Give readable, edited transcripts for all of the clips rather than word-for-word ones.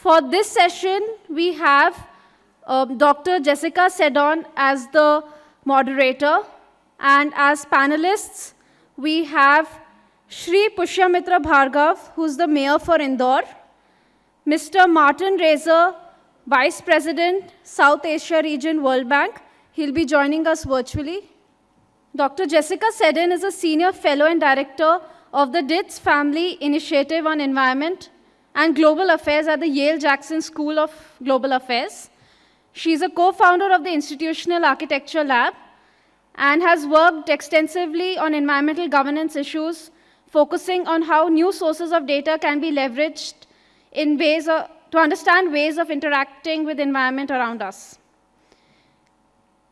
For this session, we have Dr. Jessica Sedon as the moderator, and as panelists, we have Shri Pushyamitra Bhargav, who's the mayor for Indore, Mr. Martin Razor, Vice President, South Asia Region, World Bank. He'll be joining us virtually. Dr. Jessica Sedon is a senior fellow and director of the Ditz Family Initiative on Environment and Global Affairs at the Yale-Jackson School of Global Affairs. She's a co-founder of the Institutional Architecture Lab and has worked extensively on environmental governance issues, focusing on how new sources of data can be leveraged in ways to understand ways of interacting with the environment around us.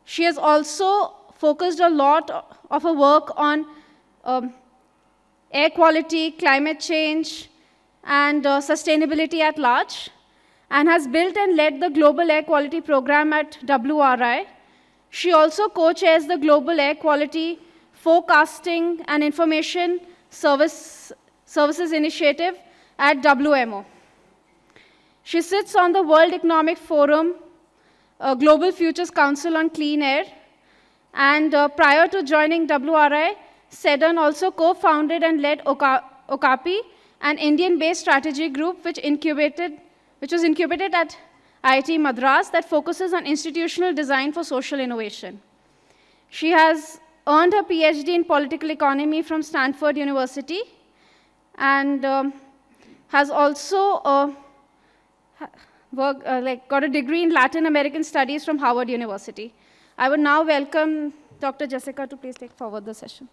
She has also focused a lot of her work on air quality, climate change, and sustainability at large, and has built and led the Global Air Quality Program at WRI. She also co-chairs the Global Air Quality Forecasting and Information Services Initiative at WMO. She sits on the World Economic Forum, Global Futures Council on Clean Air, and prior to joining WRI, Sedon also co-founded and led Okapi, an Indian-based strategy group which was incubated at IIT Madras that focuses on institutional design for social innovation. She has earned her PhD in political economy from Stanford University and has also got a degree in Latin American studies from Harvard University. I would now welcome Dr. Jessica to please take forward the session.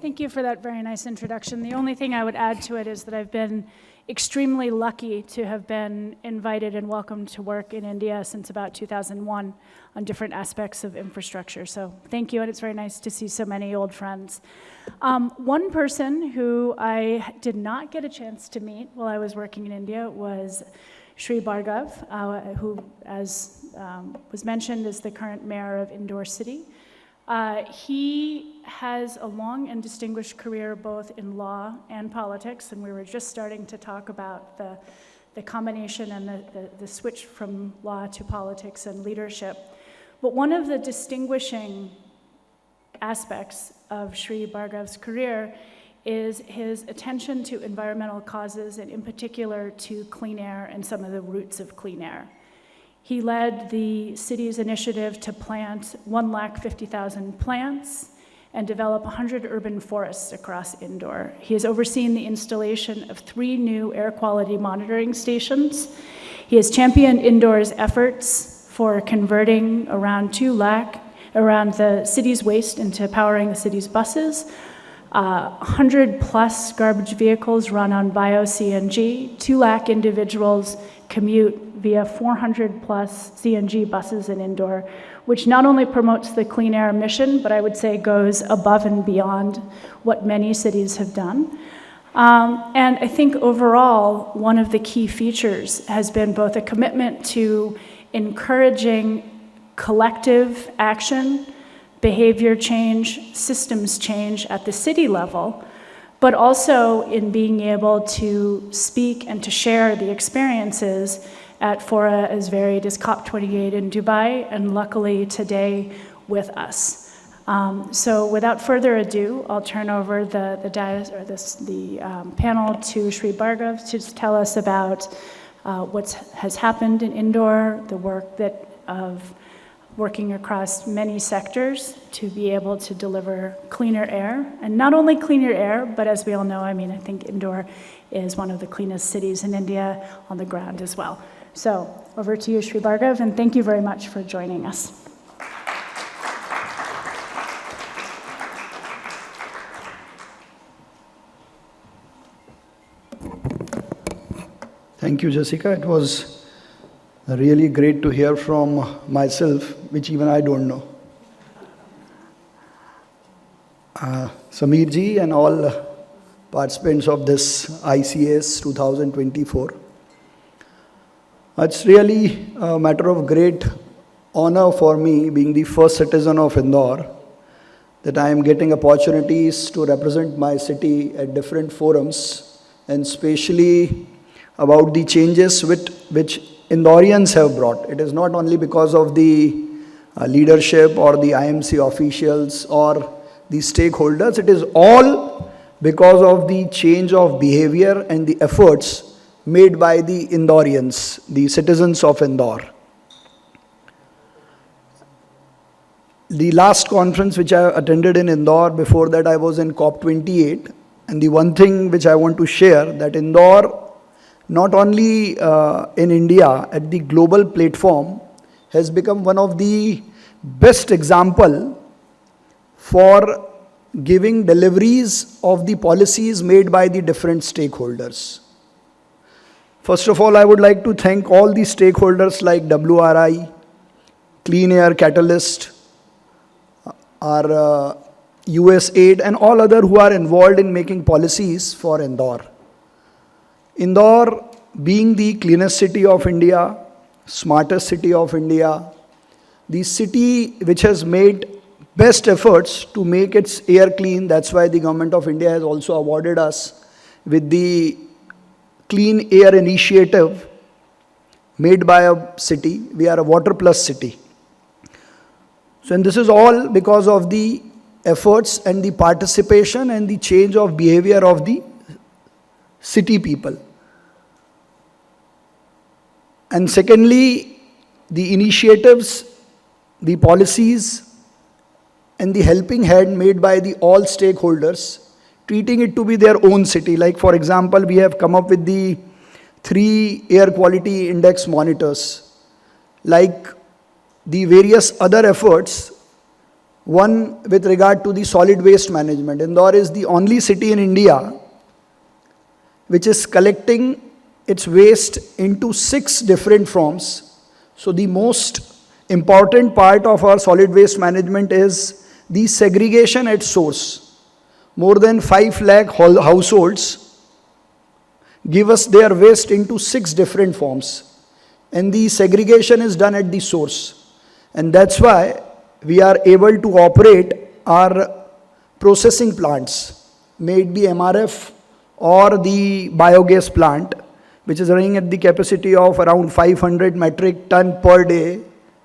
Thank you for that very nice introduction. The only thing I would add to it is that I've been extremely lucky to have been invited and welcomed to work in India since about 2001 on different aspects of infrastructure. So thank you, and it's very nice to see so many old friends. One person who I did not get a chance to meet while I was working in India was Shri Bhargav, who, as was mentioned, is the current mayor of Indore City. He has a long and distinguished career both in law and politics, and we were just starting to talk about the combination and the switch from law to politics and leadership. But one of the distinguishing aspects of Shri Bhargav's career is his attention to environmental causes, and in particular to clean air and some of the roots of clean air. He led the city's initiative to plant 150,000 plants and develop 100 urban forests across Indore. He has overseen the installation of 3 new air quality monitoring stations. He has championed Indore's efforts for converting around 2 lakh around the city's waste into powering the city's buses. 100 plus garbage vehicles run on bio-CNG. 2 lakh individuals commute via 400 plus CNG buses in Indore, which not only promotes the clean air mission, but I would say goes above and beyond what many cities have done. And I think overall, one of the key features has been both a commitment to encouraging collective action, behavior change, systems change at the city level, but also in being able to speak and to share the experiences at fora as varied as COP28 in Dubai, and luckily today with us. So without further ado, I'll turn over the panel to Shri Bhargav to tell us about what has happened in Indore, the work of working across many sectors to be able to deliver cleaner air. And not only cleaner air, but as we all know, I think Indore is one of the cleanest cities in India on the ground as well. So over to you, Shri Bhargav, and thank you very much for joining us. Thank you, Jessica. It was really great to hear from myself, which even I don't know. Sameer ji and all participants of this ICAS 2024. It's really a matter of great honor for me, being the first citizen of Indore, that I am getting opportunities to represent my city at different forums, and especially about the changes which Indorians have brought. It is not only because of the leadership or the IMC officials or the stakeholders, it is all because of the change of behavior and the efforts made by the Indorians, the citizens of Indore. The last conference which I attended in Indore, before that I was in COP28, and the one thing which I want to share, that Indore, not only in India, at the global platform, has become one of the best example for giving deliveries of the policies made by the different stakeholders. First of all, I would like to thank all the stakeholders like WRI, Clean Air Catalyst, our USAID, and all other who are involved in making policies for Indore. Indore being the cleanest city of India, smartest city of India, the city which has made best efforts to make its air clean. That's why the Government of India has also awarded us with the Clean Air Initiative made by a city. We are a water plus city. So, and this is all because of the efforts and the participation and the change of behavior of the city people. And secondly, the initiatives, the policies, and the helping hand made by the all stakeholders, treating it to be their own city. Like for example, we have come up with the 3 air quality index monitors. Like the various other efforts, one with regard to the solid waste management. Indore is the only city in India which is collecting its waste into 6 different forms. So the most important part of our solid waste management is the segregation at source. More than 5 lakh households give us their waste into 6 different forms, and the segregation is done at the source. And that's why we are able to operate our processing plants, may it be MRF or the biogas plant, which is running at the capacity of around 500 metric ton per day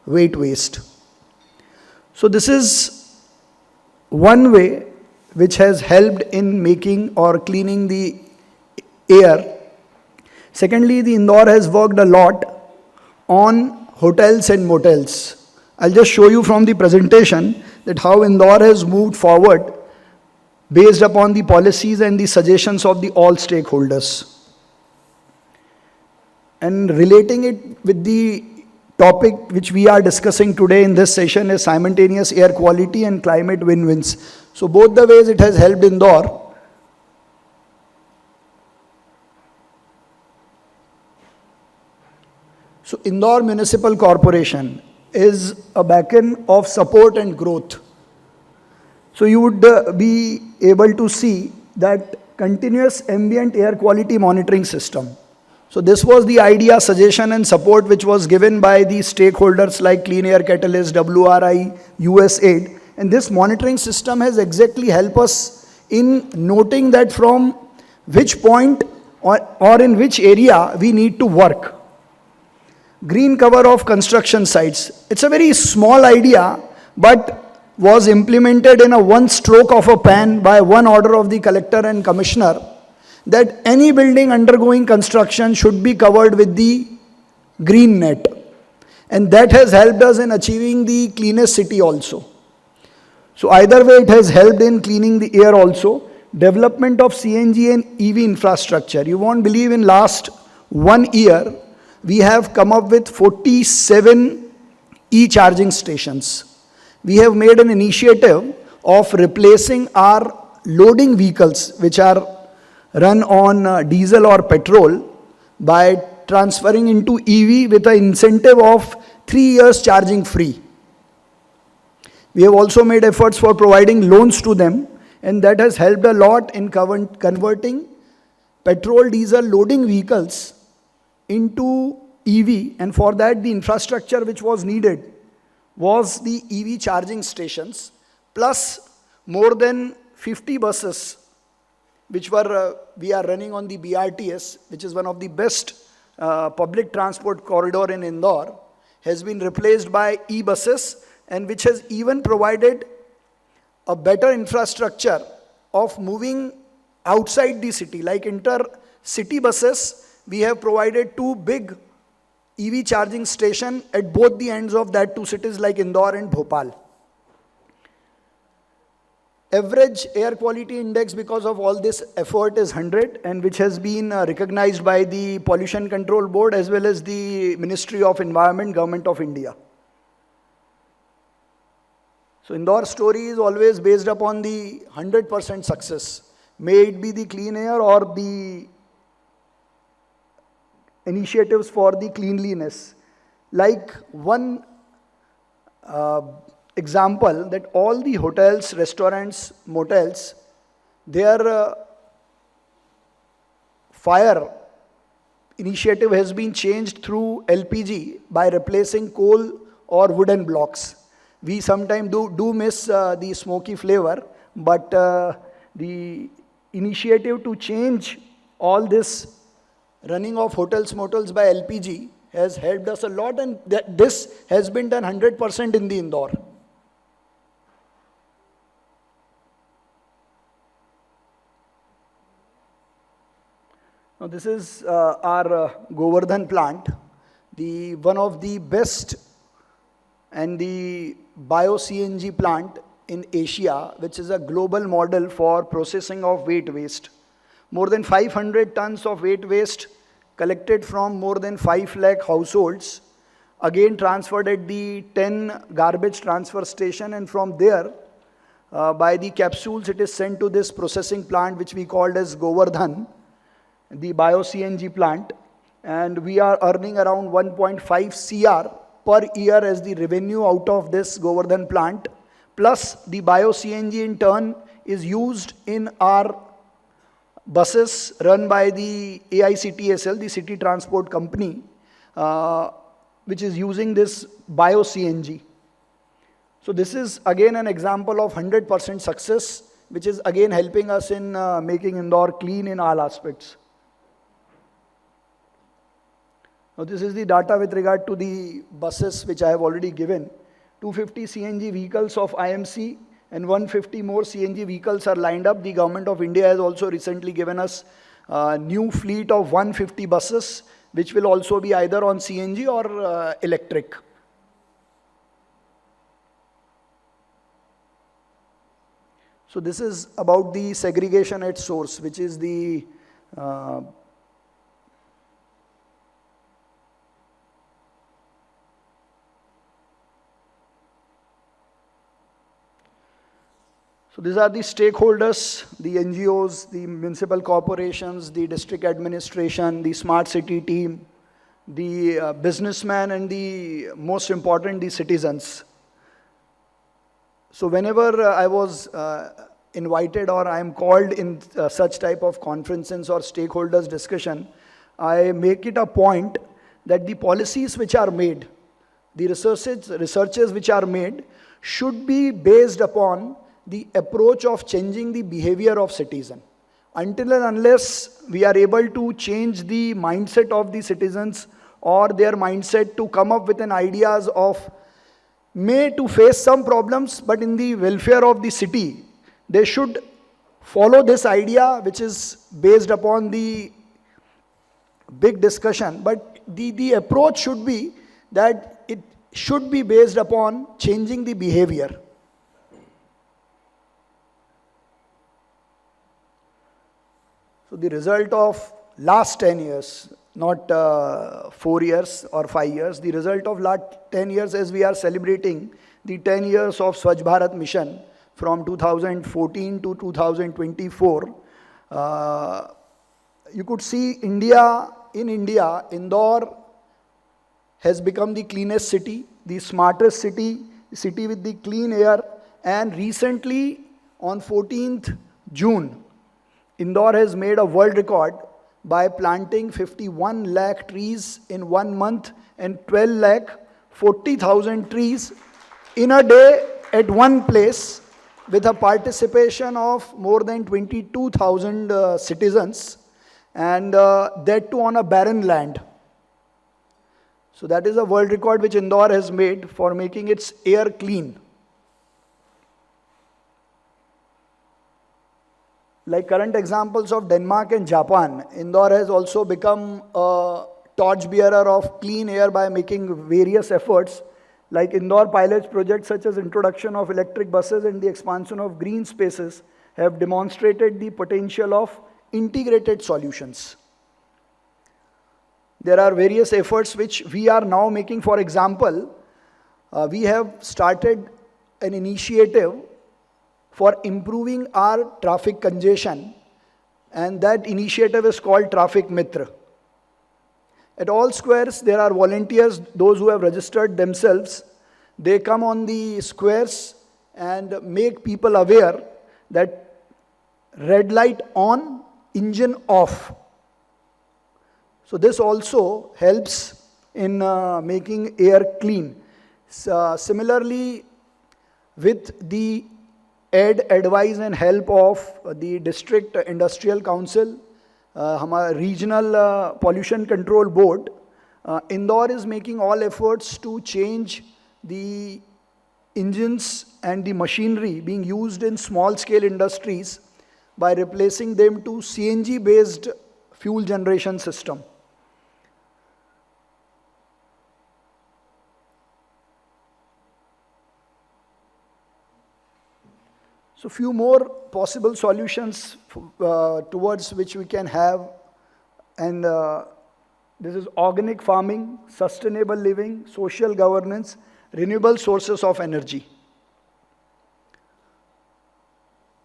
weight waste. So this is one way which has helped in making or cleaning the air. Secondly, the Indore has worked a lot on hotels and motels. I'll just show you from the presentation that how Indore has moved forward based upon the policies and the suggestions of the all stakeholders. And relating it with the topic which we are discussing today in this session is simultaneous air quality and climate win-wins. So both the ways it has helped Indore. So Indore Municipal Corporation is a beacon of support and growth. So you would be able to see that continuous ambient air quality monitoring system. So this was the idea, suggestion and support which was given by the stakeholders like Clean Air Catalyst, WRI, USAID. And this monitoring system has exactly helped us in noting that from which point or in which area we need to work. Green cover of construction sites. It's a very small idea, but was implemented in a one stroke of a pen by one order of the collector and commissioner, that any building undergoing construction should be covered with the green net. And that has helped us in achieving the cleanest city also. So either way it has helped in cleaning the air also. Development of CNG and EV infrastructure. You won't believe in last 1 year, we have come up with 47 e-charging stations. We have made an initiative of replacing our loading vehicles which are run on diesel or petrol by transferring into EV with an incentive of 3 years charging free. We have also made efforts for providing loans to them, and that has helped a lot in converting petrol diesel loading vehicles into EV, and for that the infrastructure which was needed was the EV charging stations plus more than 50 buses, which we are running on the BRTS, which is one of the best public transport corridor in Indore, has been replaced by e-buses, and which has even provided a better infrastructure of moving outside the city. Like inter-city buses, we have provided 2 big EV charging stations at both the ends of that 2 cities like Indore and Bhopal. Average air quality index because of all this effort is 100, and which has been recognized by the Pollution Control Board as well as the Ministry of Environment, Government of India. So Indore story is always based upon the 100% success. May it be the clean air or the initiatives for the cleanliness. Like one example, that all the hotels, restaurants, motels, their fire initiative has been changed through LPG by replacing coal or wooden blocks. We sometimes do miss the smoky flavor, but the initiative to change all this running of hotels, motels by LPG has helped us a lot, and this has been done 100% in the Indore. Now this is our Govardhan plant, one of the best and the bio-CNG plant in Asia, which is a global model for processing of wet waste. More than 500 tons of wet waste collected from more than 5 lakh households, again transferred at the 10 garbage transfer station, and from there, by the capsules, it is sent to this processing plant, which we called as Govardhan, the bio-CNG plant, and we are earning around 1.5 CR per year as the revenue out of this Govardhan plant, plus the bio-CNG in turn is used in our buses run by the AICTSL, the city transport company, which is using this bio-CNG. So this is again an example of 100% success, which is again helping us in making Indore clean in all aspects. Now this is the data with regard to the buses which I have already given. 250 CNG vehicles of IMC and 150 more CNG vehicles are lined up. The Government of India has also recently given us a new fleet of 150 buses, which will also be either on CNG or electric. So this is about the segregation at source, which is the so these are the stakeholders, the NGOs, the municipal corporations, the district administration, the smart city team, the businessman, and the most important, the citizens. So whenever I was invited or I am called in such type of conferences or stakeholders discussion, I make it a point that the policies which are made, the researches which are made should be based upon the approach of changing the behavior of citizen. Until and unless we are able to change the mindset of the citizens or their mindset to come up with an ideas of may to face some problems, but in the welfare of the city, they should follow this idea which is based upon the big discussion. But the approach should be that it should be based upon changing the behavior. So the result of last 10 years, not 4 years or 5 years, the result of last 10 years as we are celebrating the 10 years of Swachh Bharat mission from 2014 to 2024, you could see in India, Indore has become the cleanest city, the smartest city, the city with the clean air, and recently on 14th June, Indore has made a world record by planting 51 lakh trees in 1 month and 12 lakh 40,000 trees in a day at one place. with a participation of more than 22,000 citizens, and that too on a barren land. So that is a world record which Indore has made for making its air clean. Like current examples of Denmark and Japan, Indore has also become a torchbearer of clean air by making various efforts, like Indore pilots projects such as introduction of electric buses and the expansion of green spaces have demonstrated the potential of integrated solutions. There are various efforts which we are now making. For example, we have started an initiative for improving our traffic congestion, and that initiative is called Traffic Mitra. At all squares, there are volunteers, those who have registered themselves. They come on the squares and make people aware that red light on, engine off. So this also helps in making air clean. Similarly, with the advice and help of the District Industrial Council, हमारा Regional Pollution Control Board, Indore is making all efforts to change the engines and the machinery being used in small scale industries by replacing them to CNG based fuel generation system. So few more possible solutions towards which we can have, and this is organic farming, sustainable living, social governance, renewable sources of energy.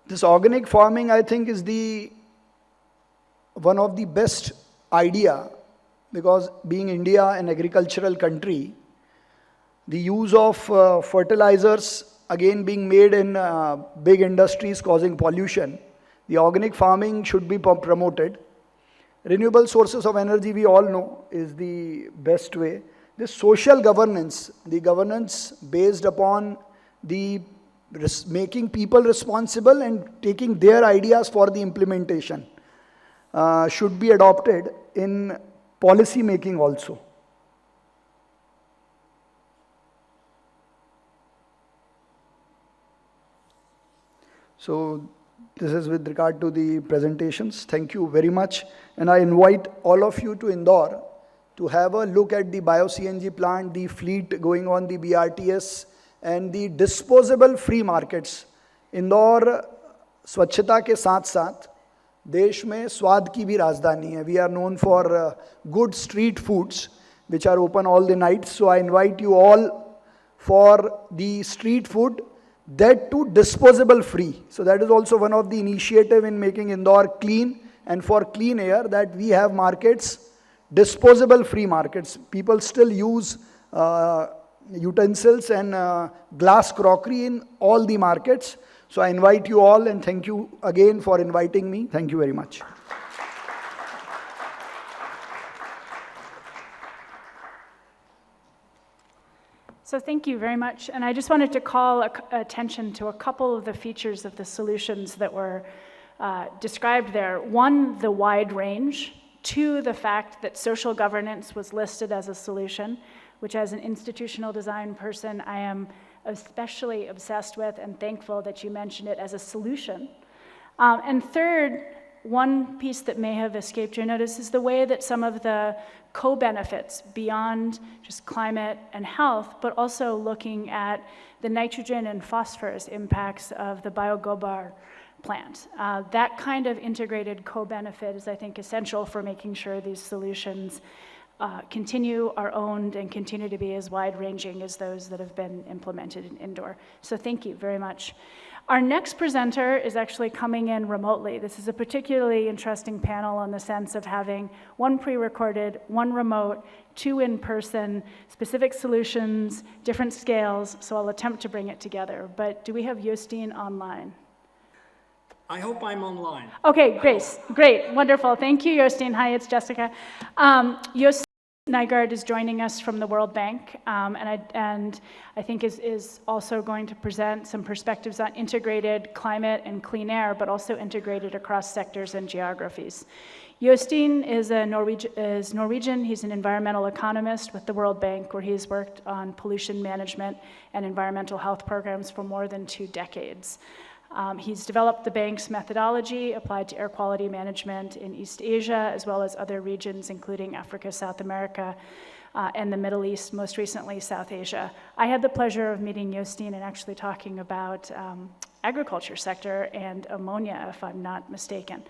This organic farming, I think, is one of the best idea, because being India an agricultural country, the use of fertilizers again being made in big industries causing pollution, the organic farming should be promoted. Renewable sources of energy, we all know, is the best way. This social governance, the governance based upon the making people responsible and taking their ideas for the implementation, should be adopted in policy making also. So this is with regard to the presentations. Thank you very much. And I invite all of you to Indore to have a look at the bio-CNG plant, the fleet going on the BRTS, and the disposable free markets. Indore स्वच्छता के साथ साथ देश में स्वाद की भी राजधानी है. We are known for good street foods which are open all the nights. So I invite you all for the street food, that too disposable free. So that is also one of the initiative in making Indore clean, and for clean air, that we have markets, disposable free markets. People still use utensils and glass crockery in all the markets. So I invite you all, and thank you again for inviting me. Thank you very much. So thank you very much. And I just wanted to call attention to a couple of the features of the solutions that were described there. One, the wide range. Two, the fact that social governance was listed as a solution, which as an institutional design person, I am especially obsessed with, and thankful that you mentioned it as a solution. And third, one piece that may have escaped your notice is the way that some of the co-benefits beyond just climate and health, but also looking at the nitrogen and phosphorus impacts of the biogobar plant. That kind of integrated co-benefit is, I think, essential for making sure these solutions are owned and continue to be as wide-ranging as those that have been implemented in Indore. So thank you very much. Our next presenter is actually coming in remotely. This is a particularly interesting panel in the sense of having one pre-recorded, one remote, two in-person, specific solutions, different scales, so I'll attempt to bring it together. But do we have Jostin online? I hope I'm online. Okay, great, wonderful. Thank you, Jostin. Hi, it's Jessica. Jostin Nygaard is joining us from the World Bank, and I think is also going to present some perspectives on integrated climate and clean air, but also integrated across sectors and geographies. Jostein is Norwegian. He's an environmental economist with the World Bank, where he's worked on pollution management and environmental health programs for more than 2 decades. He's developed the bank's methodology applied to air quality management in East Asia, as well as other regions, including Africa, South America, and the Middle East, most recently South Asia. I had the pleasure of meeting Jostein and actually talking about agriculture sector and ammonia, if I'm not mistaken.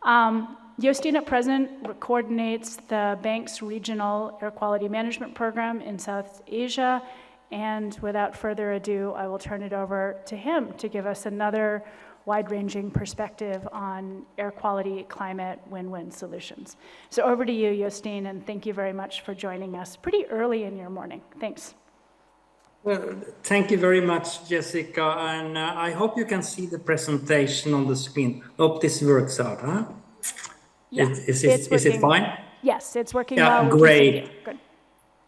Jostein at present coordinates the bank's regional air quality management program in South Asia. And without further ado, I will turn it over to him to give us another wide-ranging perspective on air quality, climate, win-win solutions. So over to you, Jostein, and thank you very much for joining us pretty early in your morning. Thanks. Well, thank you very much, Jessica, and I hope you can see the presentation on the screen. Hope this works out, huh? Yeah, Is it fine? Yes, it's working Yeah, well. great. Good.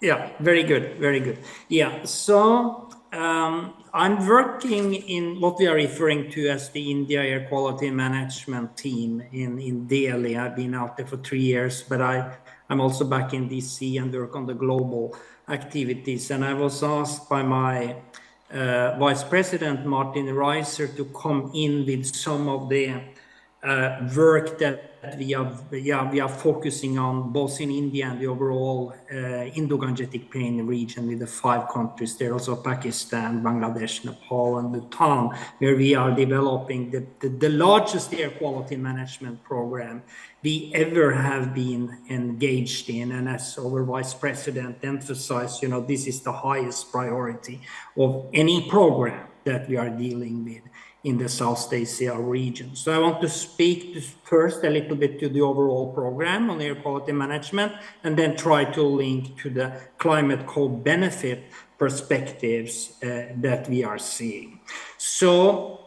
Yeah, very good, very good. Yeah, so I'm working in what we are referring to as the India Air Quality Management Team in Delhi. I've been out there for 3 years, but I'm also back in DC and work on the global activities. And I was asked by my Vice President, Martin Reiser, to come in with some of the work that we are focusing on both in India and the overall Indo-Gangetic Plain region with the 5 countries there, also Pakistan, Bangladesh, Nepal, and Bhutan, where we are developing the largest air quality management program we ever have been engaged in. And as our Vice President emphasized, this is the highest priority of any program that we are dealing with in the South Asia region. So I want to speak first a little bit to the overall program on air quality management, and then try to link to the climate co-benefit perspectives that we are seeing. So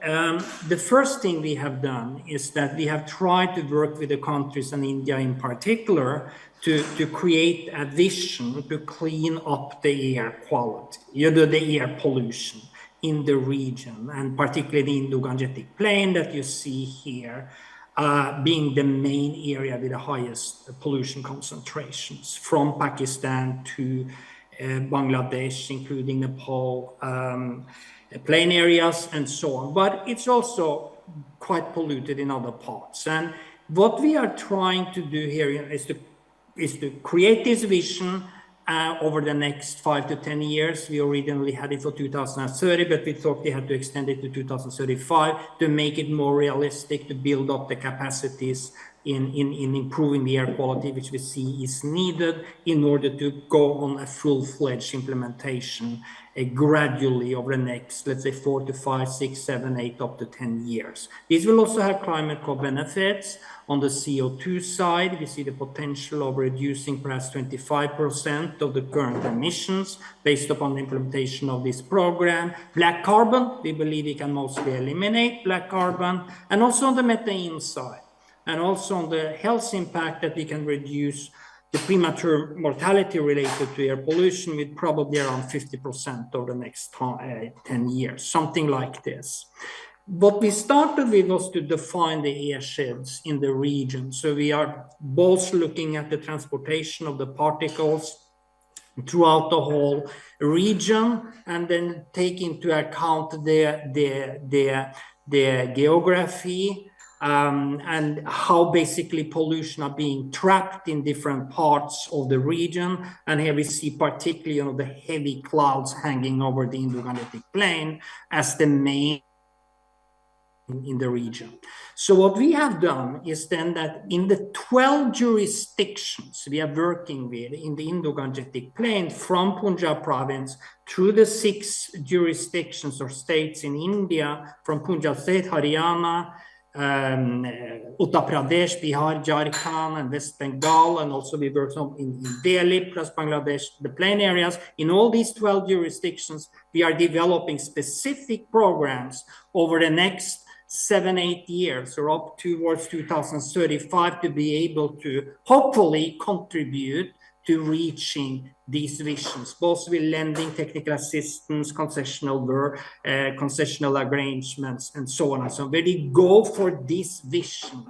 the first thing we have done is that we have tried to work with the countries, and India in particular, to create a vision to clean up the air quality, the air pollution in the region, and particularly the Indo-Gangetic Plain that you see here, being the main area with the highest pollution concentrations, from Pakistan to Bangladesh, including Nepal, plain areas and so on. But it's also quite polluted in other parts. And what we are trying to do here is to create this vision over the next 5 to 10 years. We originally had it for 2030, but we thought we had to extend it to 2035 to make it more realistic, to build up the capacities in improving the air quality, which we see is needed in order to go on a full-fledged implementation gradually over the next, let's say, 4 to 5, 6, 7, 8, up to 10 years. This will also have climate co-benefits. On the CO2 side, we see the potential of reducing perhaps 25% of the current emissions based upon the implementation of this program. Black carbon, we believe we can mostly eliminate black carbon, and also on the methane side, and also on the health impact, that we can reduce the premature mortality related to air pollution with probably around 50% over the next 10 years, something like this. What we started with was to define the airsheds in the region. So we are both looking at the transportation of the particles throughout the whole region, and then take into account the geography, and how basically pollution are being trapped in different parts of the region. And here we see particularly the heavy clouds hanging over the Indo-Gangetic Plain as the main in the region. So what we have done is then that in the 12 jurisdictions we are working with in the Indo-Gangetic Plain, from Punjab province through the 6 jurisdictions or states in India, from Punjab state, Haryana, Uttar Pradesh, Bihar, Jharkhand, and West Bengal, and also we work in Delhi plus Bangladesh, the plain areas. In all these 12 jurisdictions, we are developing specific programs over the next 7-8 years, or up towards 2035, to be able to hopefully contribute to reaching these visions, both with lending, technical assistance, concessional arrangements, and so on and so on, where they go for this vision.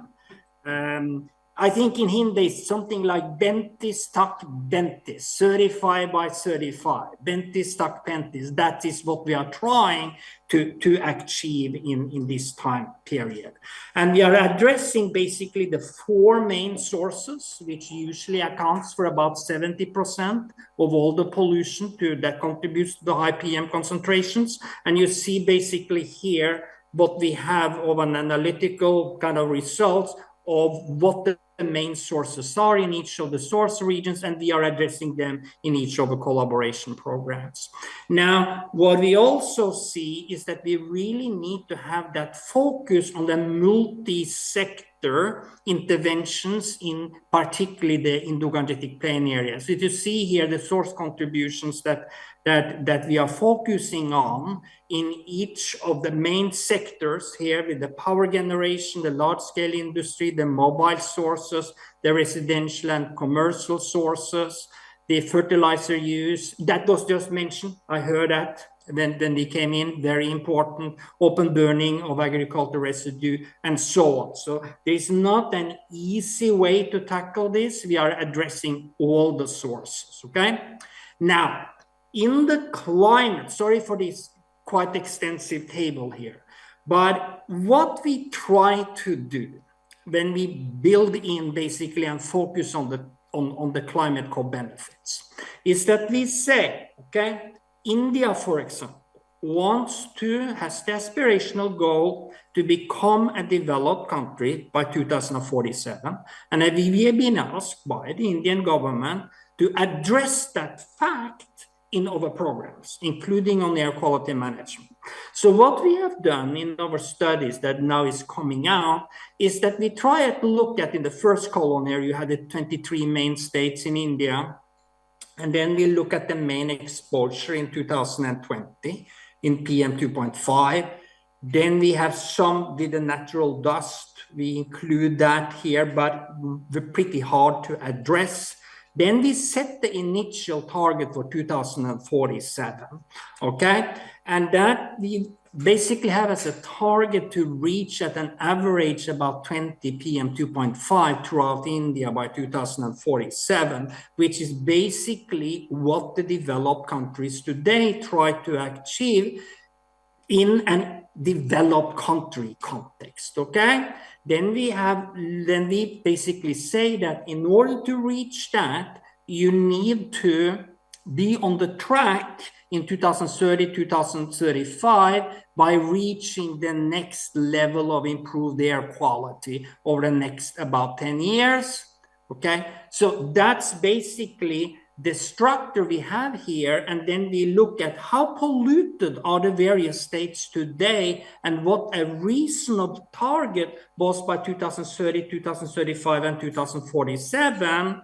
I think in Hindi it's something like Bentis tak Bentis, 35 by 35, Bentis tak Bentis. That is what we are trying to achieve in this time period. And we are addressing basically the four main sources, which usually accounts for about 70% of all the pollution that contributes to the high PM concentrations. And you see basically here what we have of an analytical kind of results of what the main sources are in each of the source regions, and we are addressing them in each of the collaboration programs. Now, what we also see is that we really need to have that focus on the multi-sector interventions in particularly the Indo-Gangetic Plain areas. So you see here the source contributions that we are focusing on in each of the main sectors here, with the power generation, the large-scale industry, the mobile sources, the residential and commercial sources, the fertilizer use. That was just mentioned. I heard that when we came in, very important, open burning of agricultural residue, and so on. So there's not an easy way to tackle this. We are addressing all the sources, okay? Now, in the climate, sorry for this quite extensive table here, but what we try to do when we build in basically and focus on the climate co-benefits is that we say, okay, India, for example, has the aspirational goal to become a developed country by 2047. And we have been asked by the Indian government to address that fact in our programs, including on air quality management. So what we have done in our studies that now is coming out is that we try to look at, in the first column here, you had the 23 main states in India, and then we look at the main exposure in 2020 in PM 2.5. Then we have some with the natural dust. We include that here, but they're pretty hard to address. Then we set the initial target for 2047, okay? And that we basically have as a target to reach at an average about 20 PM 2.5 throughout India by 2047, which is basically what the developed countries today try to achieve in an developed country context, okay? Then we basically say that in order to reach that, you need to be on the track in 2030, 2035 by reaching the next level of improved air quality over the next about 10 years, okay? So that's basically the structure we have here, and then we look at how polluted are the various states today and what a reasonable target was by 2030, 2035, and 2047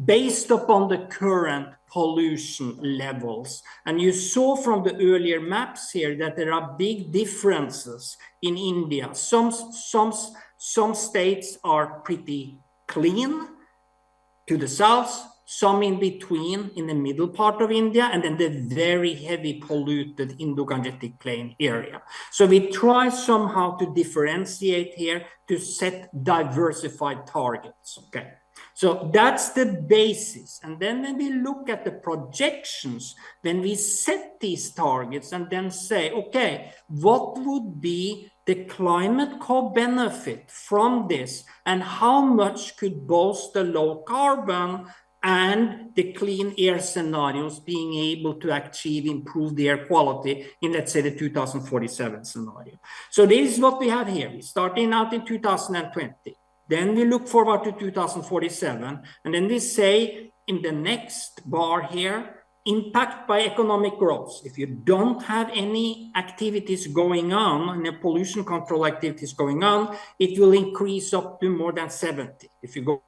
based upon the current pollution levels. And you saw from the earlier maps here that there are big differences in India. Some states are pretty clean to the south, some in between in the middle part of India, and then the very heavy polluted Indo-Gangetic Plain area. So we try somehow to differentiate here to set diversified targets, okay? So that's the basis. And then when we look at the projections, when we set these targets and then say, okay, what would be the climate co-benefit from this, and how much could both the low carbon and the clean air scenarios being able to achieve improved air quality in, let's say, the 2047 scenario. So this is what we have here. We're starting out in 2020. Then we look forward to 2047. And then we say in the next bar here, impact by economic growth. If you don't have any activities going on, any pollution control activities going on, it will increase up to more than 70 if you go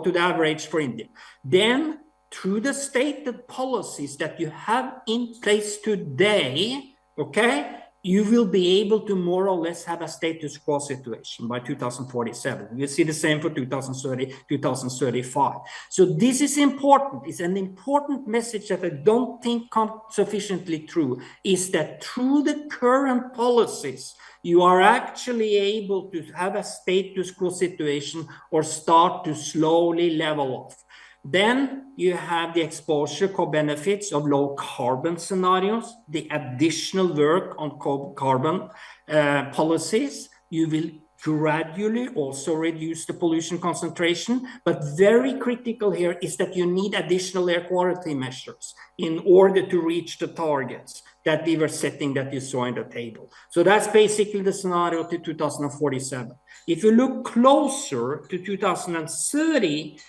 to the average for India. Then, through the stated policies that you have in place today, okay, you will be able to more or less have a status quo situation by 2047. We'll see the same for 2030, 2035. So this is important. It's an important message that I don't think comes sufficiently through, is that through the current policies, you are actually able to have a status quo situation or start to slowly level off. Then you have the exposure co-benefits of low carbon scenarios, the additional work on carbon policies. You will gradually also reduce the pollution concentration, but very critical here is that you need additional air quality measures in order to reach the targets that we were setting that you saw in the table. So that's basically the scenario to 2047. If you look closer to 2030,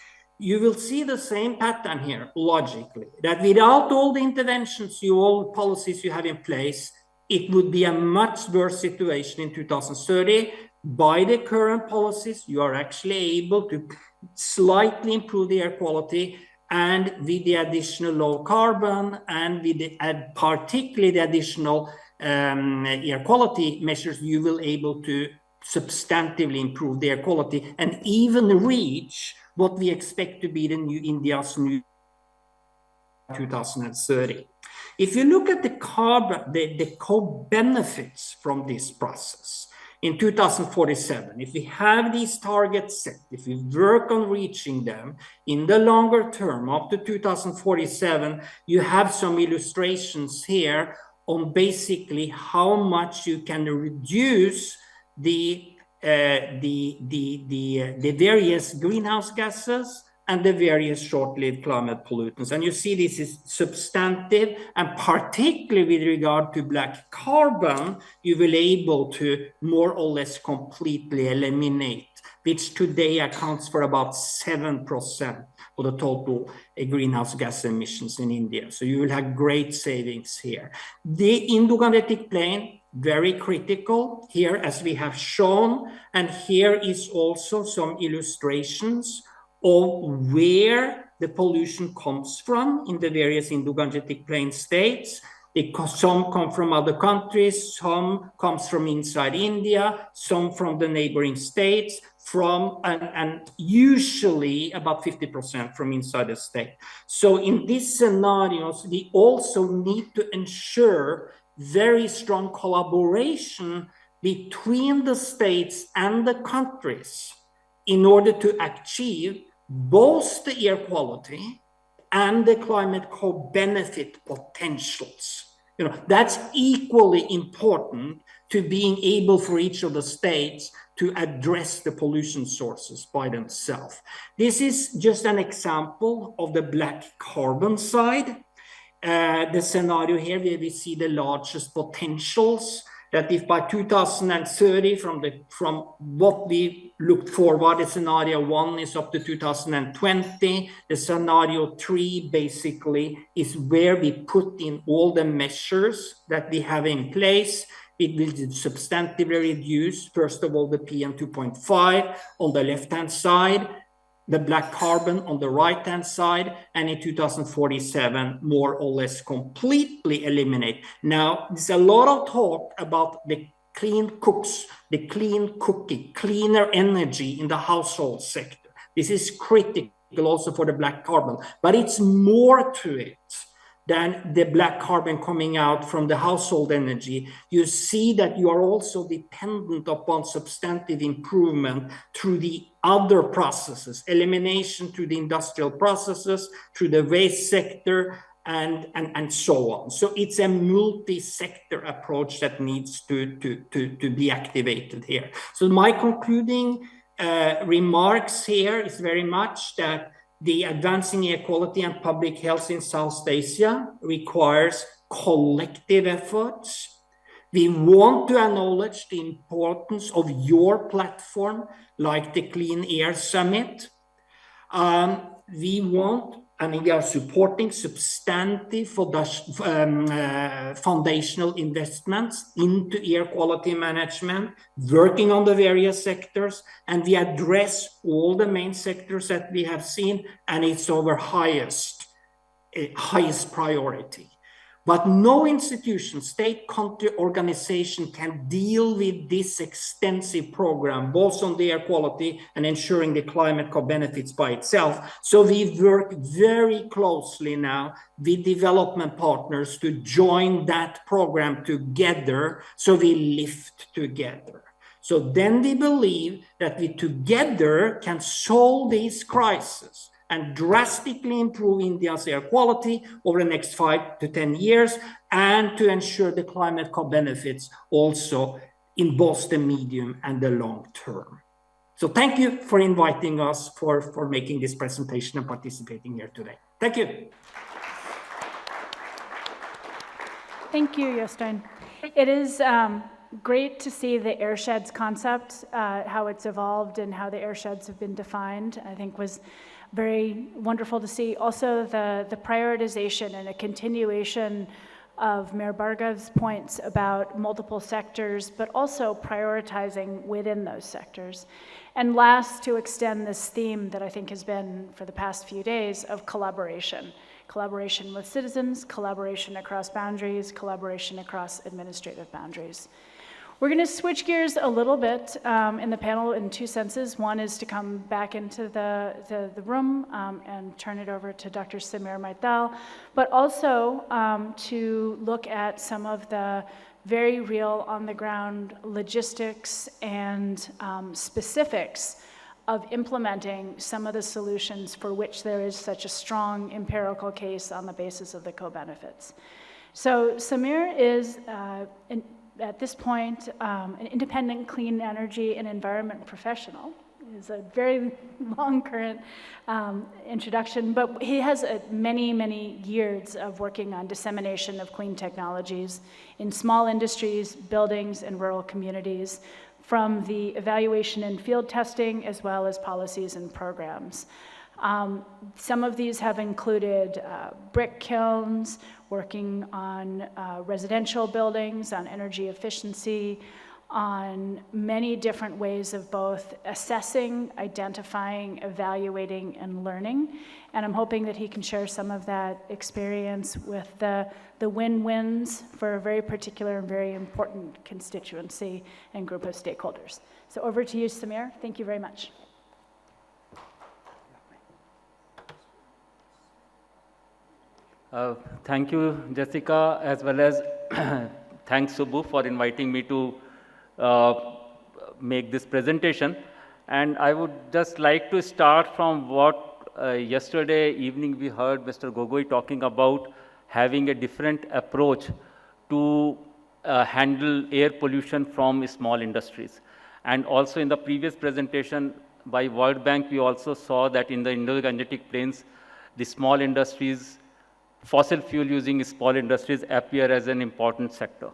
you will see the same pattern here, logically, that without all the interventions, all policies you have in place, it would be a much worse situation in 2030. By the current policies, you are actually able to slightly improve the air quality, and with the additional low carbon and with the, particularly the additional air quality measures, you will be able to substantively improve the air quality and even reach what we expect to be the new India's new 2030. If you look at the carbon, the co-benefits from this process in 2047, if we have these targets set, if we work on reaching them in the longer term, up to 2047, you have some illustrations here on basically how much you can reduce the various greenhouse gases and the various short-lived climate pollutants. And you see this is substantive, and particularly with regard to black carbon, you will be able to more or less completely eliminate, which today accounts for about 7% of the total greenhouse gas emissions in India. So you will have great savings here. The Indo-Gangetic Plain, very critical here, as we have shown, and here is also some illustrations of where the pollution comes from in the various Indo-Gangetic Plain states. Some come from other countries, some comes from inside India, some from the neighboring states, and usually about 50% from inside the state. So in these scenarios, we also need to ensure very strong collaboration between the states and the countries in order to achieve both the air quality and the climate co-benefit potentials. That's equally important to being able for each of the states to address the pollution sources by themselves. This is just an example of the black carbon side. The scenario here where we see the largest potentials, that if by 2030, from what we looked forward, the scenario 1 is up to 2020. The scenario 3 basically is where we put in all the measures that we have in place. It will substantively reduce, first of all, the PM 2.5 on the left-hand side, the black carbon on the right-hand side, and in 2047, more or less completely eliminate. Now, there's a lot of talk about the clean cooks, the clean cooking, cleaner energy in the household sector. This is critical also for the black carbon, but it's more to it than the black carbon coming out from the household energy. You see that you are also dependent upon substantive improvement through the other processes, elimination through the industrial processes, through the waste sector, and so on. So it's a multi-sector approach that needs to be activated here. So my concluding remarks here is very much that the advancing air quality and public health in South Asia requires collective efforts. We want to acknowledge the importance of your platform, like the Clean Air Summit. We want, and we are supporting substantive foundational investments into air quality management, working on the various sectors, and we address all the main sectors that we have seen, and it's our highest priority. But no institution, state, country, organization can deal with this extensive program, both on the air quality and ensuring the climate co-benefits by itself. So we work very closely now with development partners to join that program together, so we lift together. So then we believe that we together can solve these crises and drastically improve India's air quality over the next 5 to 10 years, and to ensure the climate co-benefits also in both the medium and the long term. So thank you for inviting us, for making this presentation and participating here today. Thank you. Thank you, Jostein. It is great to see the airsheds concept, how it's evolved and how the airsheds have been defined. I think was very wonderful to see. Also the prioritization and a continuation of Mayor Bhargav's points about multiple sectors, but also prioritizing within those sectors. And last, to extend this theme that I think has been for the past few days of collaboration. Collaboration with citizens, collaboration across boundaries, collaboration across administrative boundaries. We're going to switch gears a little bit in the panel in two senses. One is to come back into the room and turn it over to Dr. Samir Maithal, but also to look at some of the very real on-the-ground logistics and specifics of implementing some of the solutions for which there is such a strong empirical case on the basis of the co-benefits. So Samir is at this point, an independent clean energy and environment professional. It's a very long current introduction, but he has many, many years of working on dissemination of clean technologies in small industries, buildings, and rural communities, from the evaluation and field testing, as well as policies and programs. Some of these have included brick kilns, working on residential buildings, on energy efficiency, on many different ways of both assessing, identifying, evaluating, and learning. And I'm hoping that he can share some of that experience with the win-wins for a very particular and very important constituency and group of stakeholders. So over to you, Samir. Thank you very much. Thank you, Jessica, as well as thanks, Subbu, for inviting me to make this presentation. And I would just like to start from what yesterday evening we heard Mr. Gogoi talking about, having a different approach to handle air pollution from small industries. And also in the previous presentation by World Bank, we also saw that in the Indo-Gangetic Plains, the small industries, fossil fuel using small industries appear as an important sector.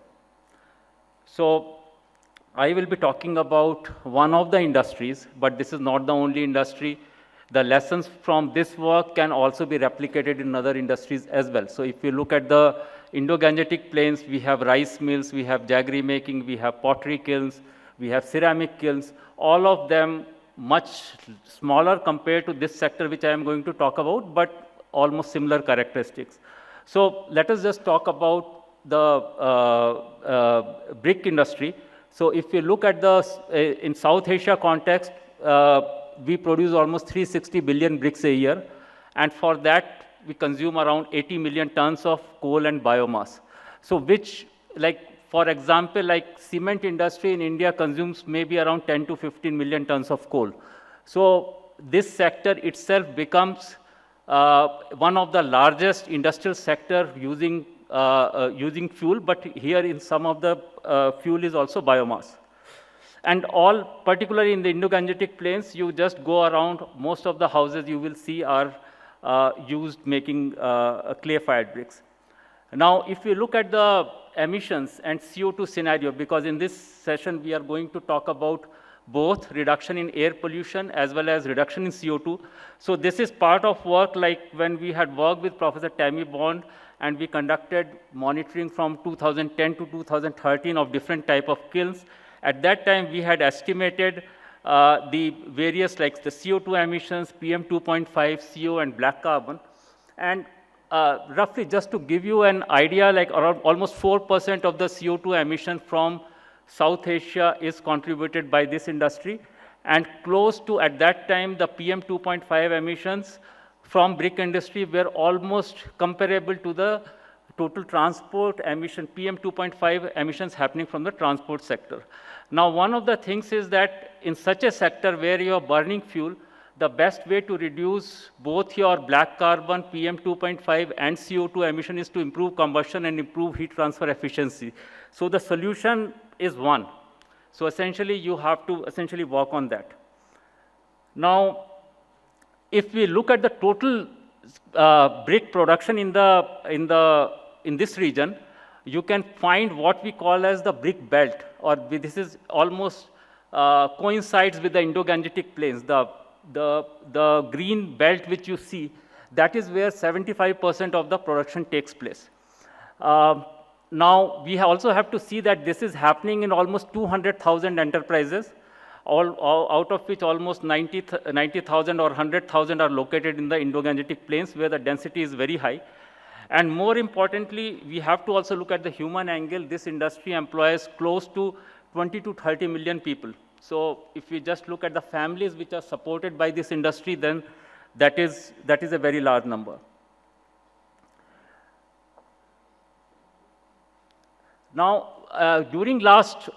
So I will be talking about one of the industries, but this is not the only industry. The lessons from this work can also be replicated in other industries as well. So if you look at the Indo-Gangetic Plains, we have rice mills, we have jaggery making, we have pottery kilns, we have ceramic kilns, all of them much smaller compared to this sector which I am going to talk about, but almost similar characteristics. So let us just talk about the brick industry. So if you look at the, in South Asia context, we produce almost 360 billion bricks a year. And for that, we consume around 80 million tons of coal and biomass. So which, like, for example, like cement industry in India consumes maybe around 10 to 15 million tons of coal. So this sector itself becomes one of the largest industrial sector using fuel, but here in some of the fuel is also biomass. And all, particularly in the Indo-Gangetic Plains, you just go around, most of the houses you will see are used making clay-fired bricks. Now, if you look at the emissions and CO2 scenario, because in this session we are going to talk about both reduction in air pollution as well as reduction in CO2. So this is part of work like when we had worked with Professor Tammy Bond and we conducted monitoring from 2010 to 2013 of different type of kilns. At that time, we had estimated the various like the CO2 emissions, PM 2.5, CO and black carbon. And roughly just to give you an idea, like around almost 4% of the CO2 emission from South Asia is contributed by this industry, and close to, at that time, the PM 2.5 emissions from brick industry were almost comparable to the total transport emission, PM 2.5 emissions happening from the transport sector. Now, one of the things is that in such a sector where you are burning fuel, the best way to reduce both your black carbon, PM 2.5 and CO2 emission is to improve combustion and improve heat transfer efficiency. So the solution is one. So essentially, you have to essentially work on that. Now, if we look at the total brick production in this region, you can find what we call as the brick belt, or this is almost coincides with the Indo-Gangetic plains. The green belt which you see, that is where 75% of the production takes place. Now, we also have to see that this is happening in almost 200,000 enterprises, out of which almost 90,000 or 100,000 are located in the Indo-Gangetic plains, where the density is very high. And more importantly, we have to also look at the human angle. This industry employs close to 20 to 30 million people. So if we just look at the families which are supported by this industry, then that is a very large number. Now, during last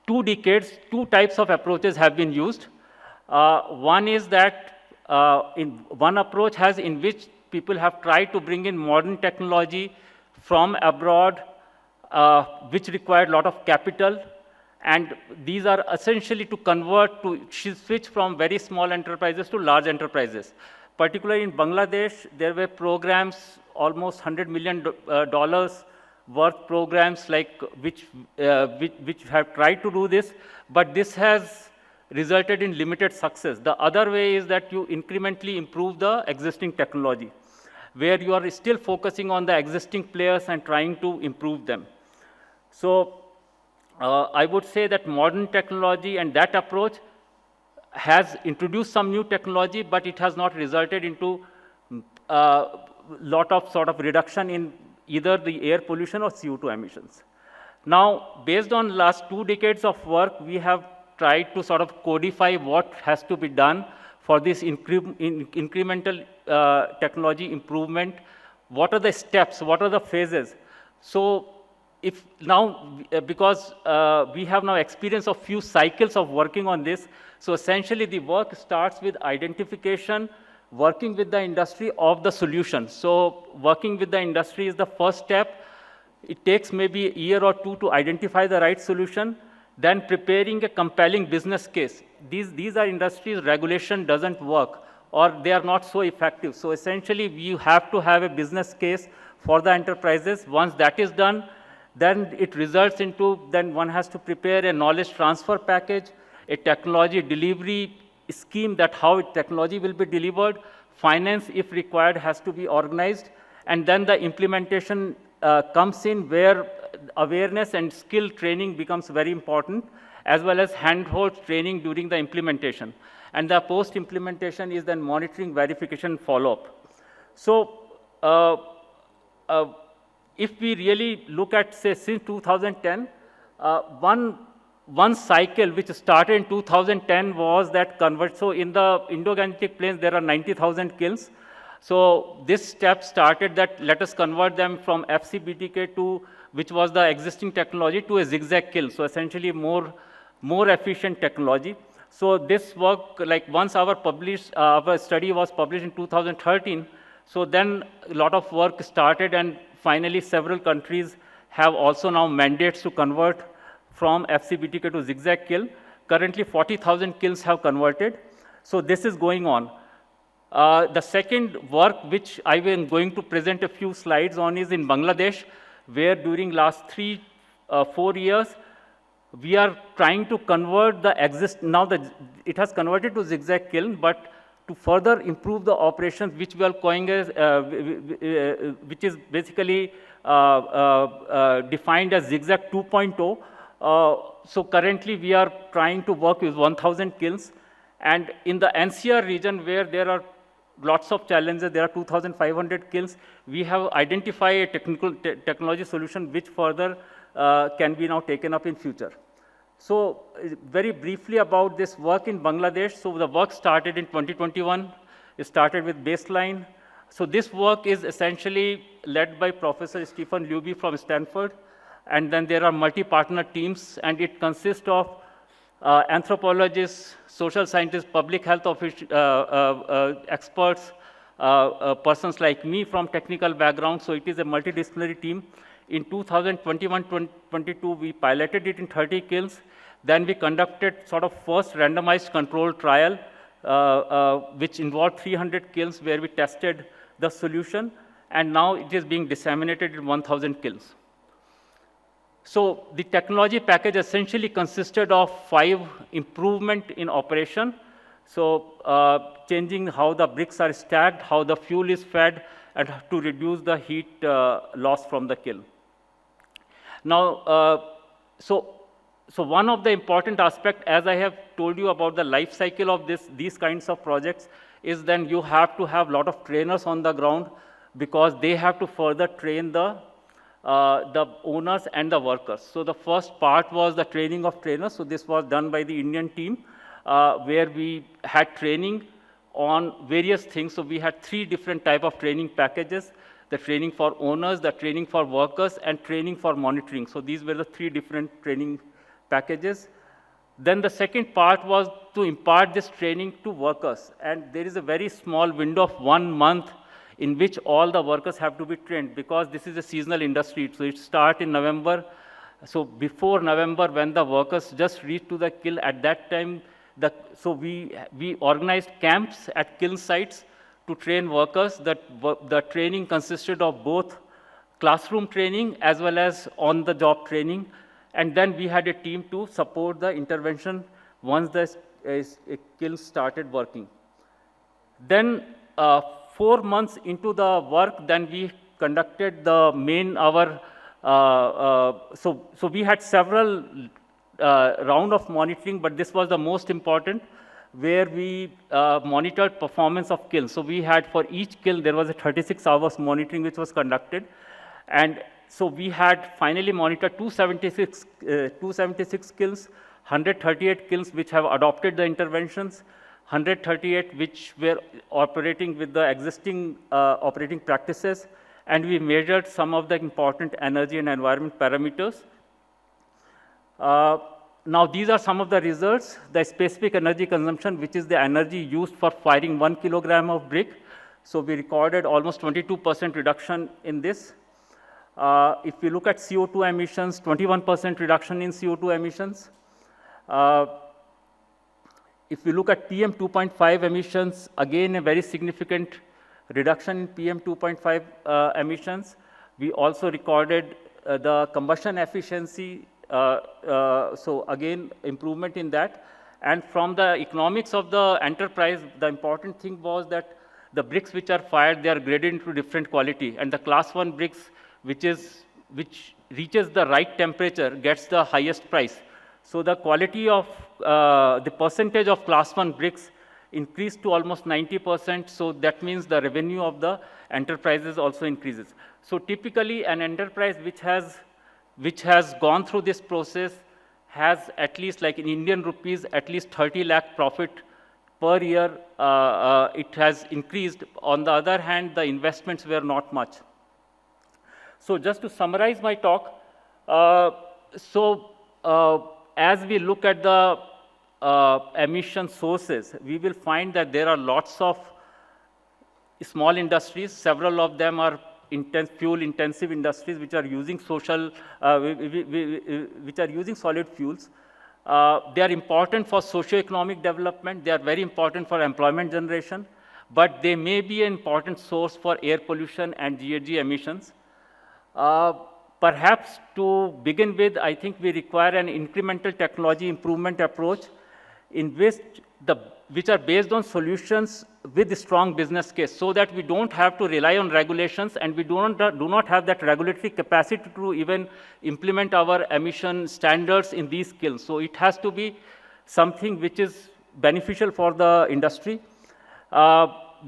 2 decades, 2 types of approaches have been used. One is that one approach in which people have tried to bring in modern technology from abroad, which required a lot of capital. And these are essentially to convert, to switch from very small enterprises to large enterprises. Particularly in Bangladesh, there were programs, almost $100 million worth programs, like which have tried to do this, but this has resulted in limited success. The other way is that you incrementally improve the existing technology, where you are still focusing on the existing players and trying to improve them. So I would say that modern technology and that approach has introduced some new technology, but it has not resulted into lot of sort of reduction in either the air pollution or CO2 emissions. Now, based on last 2 decades of work, we have tried to sort of codify what has to be done for this incremental technology improvement. What are the steps? What are the phases? So, if now, because we have now experience of few cycles of working on this, so essentially the work starts with identification, working with the industry of the solution. So working with the industry is the first step. It takes maybe a year or 2 to identify the right solution, then preparing a compelling business case. These are industries regulation doesn't work, or they are not so effective. So essentially, you have to have a business case for the enterprises. Once that is done, then it results into, then one has to prepare a knowledge transfer package, a technology delivery scheme, that how technology will be delivered, finance, if required, has to be organized, and then the implementation comes in, where awareness and skill training becomes very important, as well as handhold training during the implementation. And the post-implementation is then monitoring, verification, follow-up. So if we really look at, say, since 2010, one cycle which started in 2010 was that so in the Indo-Gangetic plains, there are 90,000 kilns. So this step started that let us convert them from FCBTK to, which was the existing technology, to a zigzag kiln. So essentially more efficient technology. So this work, like once our study was published in 2013, so then a lot of work started, and finally several countries have also now mandates to convert from FCBTK to zigzag kiln. Currently 40,000 kilns have converted. So this is going on. The second work which I am going to present a few slides on is in Bangladesh, where during last 4 years, we are trying to convert the it has converted to zigzag kiln, but to further improve the operations, which we are calling as, which is basically defined as zigzag 2.0. So currently we are trying to work with 1,000 kilns, and in the NCR region, where there are lots of challenges. There are 2,500 kilns. We have identified a technology solution which further can be now taken up in future. So very briefly about this work in Bangladesh. So the work started in 2021. It started with baseline. So this work is essentially led by Professor Stephen Luby from Stanford. And then there are multi-partner teams, and it consists of anthropologists, social scientists, public health experts, persons like me from technical background. So it is a multidisciplinary team. In 2021-22, we piloted it in 30 kilns. Then we conducted sort of first randomized control trial, which involved 300 kilns where we tested the solution. And now it is being disseminated in 1,000 kilns. So the technology package essentially consisted of 5 improvements in operation. So changing how the bricks are stacked, how the fuel is fed, and to reduce the heat loss from the kiln. Now, so one of the important aspects, as I have told you about the life cycle of these kinds of projects, is then you have to have a lot of trainers on the ground, because they have to further train the owners and the workers. So the first part was the training of trainers. So this was done by the Indian team, where we had training on various things. So we had 3 different types of training packages: the training for owners, the training for workers, and training for monitoring. So these were the 3 different training packages. Then the second part was to impart this training to workers. And there is a very small window of 1 month in which all the workers have to be trained, because this is a seasonal industry. So it starts in November. So before November, when the workers just reach to the kiln, at that time, so we organized camps at kiln sites to train workers. The training consisted of both classroom training as well as on-the-job training. And then we had a team to support the intervention once the kiln started working. Then 4 months into the work, then we conducted the main so we had several round of monitoring, but this was the most important, where we monitored performance of kilns. So we had, for each kiln, there was a 36 hours monitoring which was conducted. And so we had finally monitored 276 kilns, 138 kilns which have adopted the interventions, 138 which were operating with the existing operating practices, and we measured some of the important energy and environment parameters. Now these are some of the results. The specific energy consumption, which is the energy used for firing 1 kilogram of brick. So we recorded almost 22% reduction in this. If we look at CO2 emissions, 21% reduction in CO2 emissions. If we look at PM 2.5 emissions, again a very significant reduction in PM 2.5 emissions. We also recorded the combustion efficiency, so again improvement in that. And from the economics of the enterprise, the important thing was that the bricks which are fired, they are graded into different quality, and the class 1 bricks which reaches the right temperature gets the highest price. So the quality of the percentage of class 1 bricks increased to almost 90%. So that means the revenue of the enterprises also increases. So typically an enterprise which has gone through this process has at least, like in Indian rupees, at least 30 lakh profit per year. It has increased. On the other hand, the investments were not much. So just to summarize my talk, as we look at the emission sources, we will find that there are lots of small industries. Several of them are fuel-intensive industries which are using which are using solid fuels. They are important for socio-economic development. They are very important for employment generation, but they may be an important source for air pollution and GHG emissions. Perhaps to begin with, I think we require an incremental technology improvement approach in which are based on solutions with a strong business case, so that we don't have to rely on regulations, and we do not have that regulatory capacity to even implement our emission standards in these kilns. So it has to be something which is beneficial for the industry.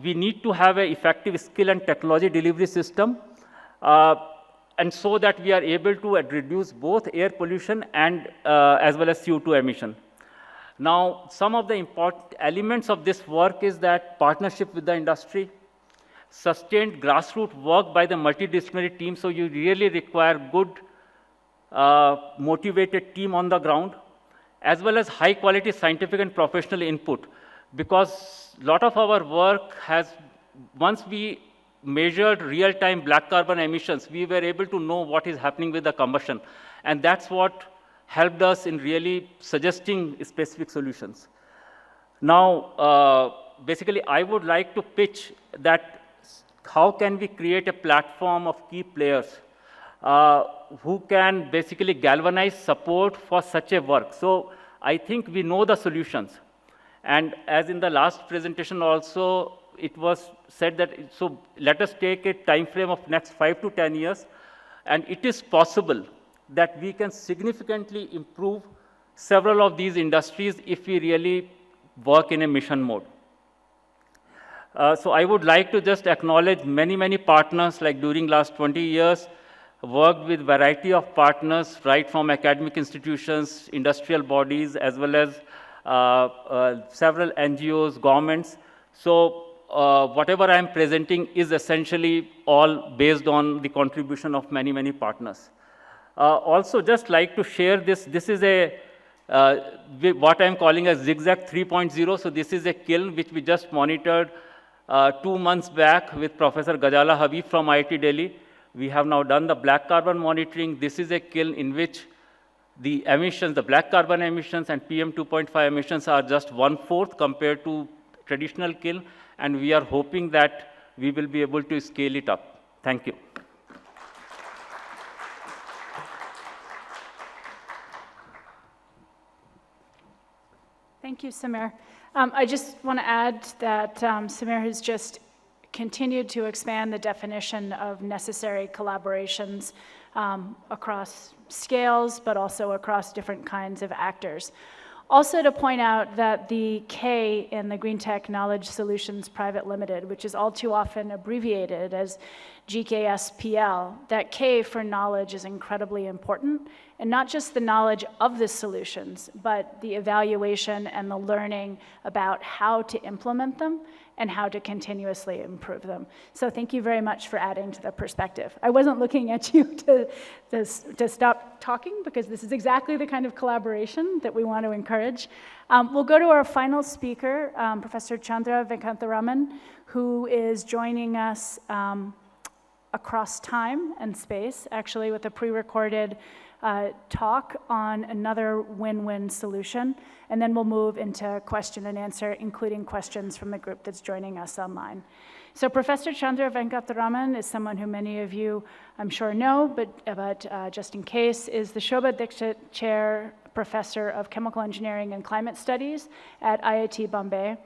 we need to have an effective skill and technology delivery system, and so that we are able to reduce both air pollution and as well as CO2 emission. Now, some of the important elements of this work is that partnership with the industry, sustained grassroots work by the multidisciplinary team, so you really require good, motivated team on the ground, as well as high quality scientific and professional input, because a lot of our work has, once we measured real-time black carbon emissions, we were able to know what is happening with the combustion, and that's what helped us in really suggesting specific solutions. Now, basically, I would like to pitch that how can we create a platform of key players who can basically galvanize support for such a work. So I think we know the solutions. And as in the last presentation also, it was said that, so let us take a time frame of next 5 to 10 years, and it is possible that we can significantly improve several of these industries if we really work in a mission mode. So I would like to just acknowledge many, many partners, like during last 20 years, worked with variety of partners, right from academic institutions, industrial bodies, as well as several NGOs, governments. So whatever I am presenting is essentially all based on the contribution of many, many partners. Also, just like to share this, this is a, what I'm calling a zigzag 3.0. So this is a kiln which we just monitored 2 months back with Professor Ghazala Habib from IIT Delhi. We have now done the black carbon monitoring. This is a kiln in which the emissions, the black carbon emissions and PM 2.5 emissions are just 1/4 compared to traditional kiln, and we are hoping that we will be able to scale it up. Thank you. Thank you, Samir. I just want to add that Samir has just continued to expand the definition of necessary collaborations across scales, but also across different kinds of actors. Also to point out that the K in the Green Tech Knowledge Solutions Private Limited, which is all too often abbreviated as GKSPL, that K for knowledge is incredibly important, and not just the knowledge of the solutions, but the evaluation and the learning about how to implement them and how to continuously improve them. So thank you very much for adding to the perspective. I wasn't looking at you to stop talking, because this is exactly the kind of collaboration that we want to encourage. We'll go to our final speaker, Professor Chandra Venkatharaman, who is joining us across time and space, actually with a pre-recorded talk on another win-win solution, and then we'll move into question and answer, including questions from the group that's joining us online. So Professor Chandra Venkatharaman is someone who many of you, I'm sure, know, but just in case, is the Shobha Dixit Chair Professor of Chemical Engineering and Climate Studies at IIT Bombay.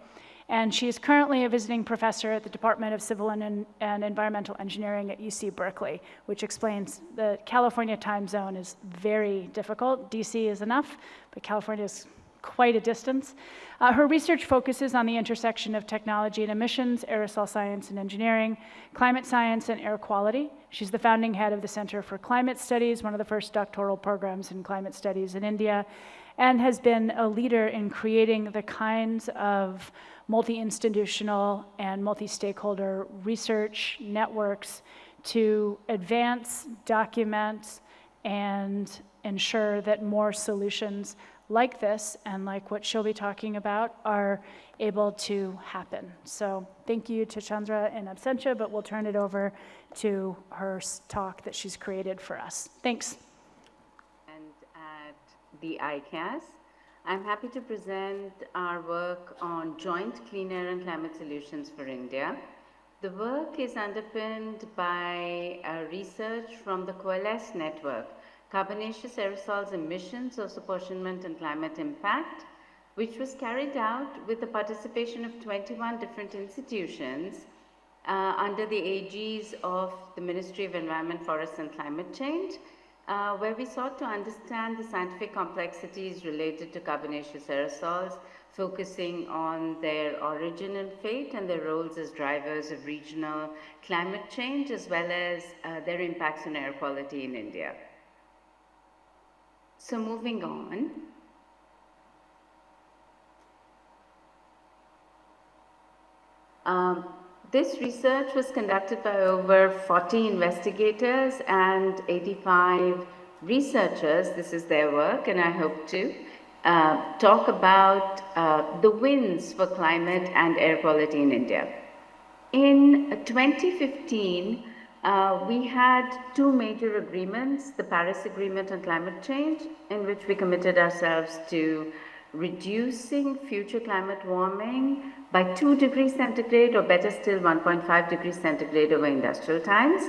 And she is currently a visiting professor at the Department of Civil and Environmental Engineering at UC Berkeley, which explains the California time zone is very difficult. DC is enough, but California is quite a distance. Her research focuses on the intersection of technology and emissions, aerosol science and engineering, climate science and air quality. She's the founding head of the Center for Climate Studies, one of the first doctoral programs in climate studies in India, and has been a leader in creating the kinds of multi-institutional and multi-stakeholder research networks to advance, document, and ensure that more solutions like this, and like what she'll be talking about, are able to happen. So thank you to Chandra in absentia, but we'll turn it over to her talk that she's created for us. Thanks. And at the ICAS, I'm happy to present our work on joint clean air and climate solutions for India. The work is underpinned by research from the Coalesce network, Carbonaceous Aerosols Emissions, Source Apportionment and Climate Impact, which was carried out with the participation of 21 different institutions under the aegis of the Ministry of Environment, Forests and Climate Change, where we sought to understand the scientific complexities related to carbonaceous aerosols, focusing on their origin and fate and their roles as drivers of regional climate change, as well as their impacts on air quality in India. So moving on. This research was conducted by over 40 investigators and 85 researchers. This is their work, and I hope to talk about the wins for climate and air quality in India. In 2015, we had two major agreements, the Paris Agreement on Climate Change, in which we committed ourselves to reducing future climate warming by 2 degrees centigrade, or better still 1.5 degrees centigrade over industrial times,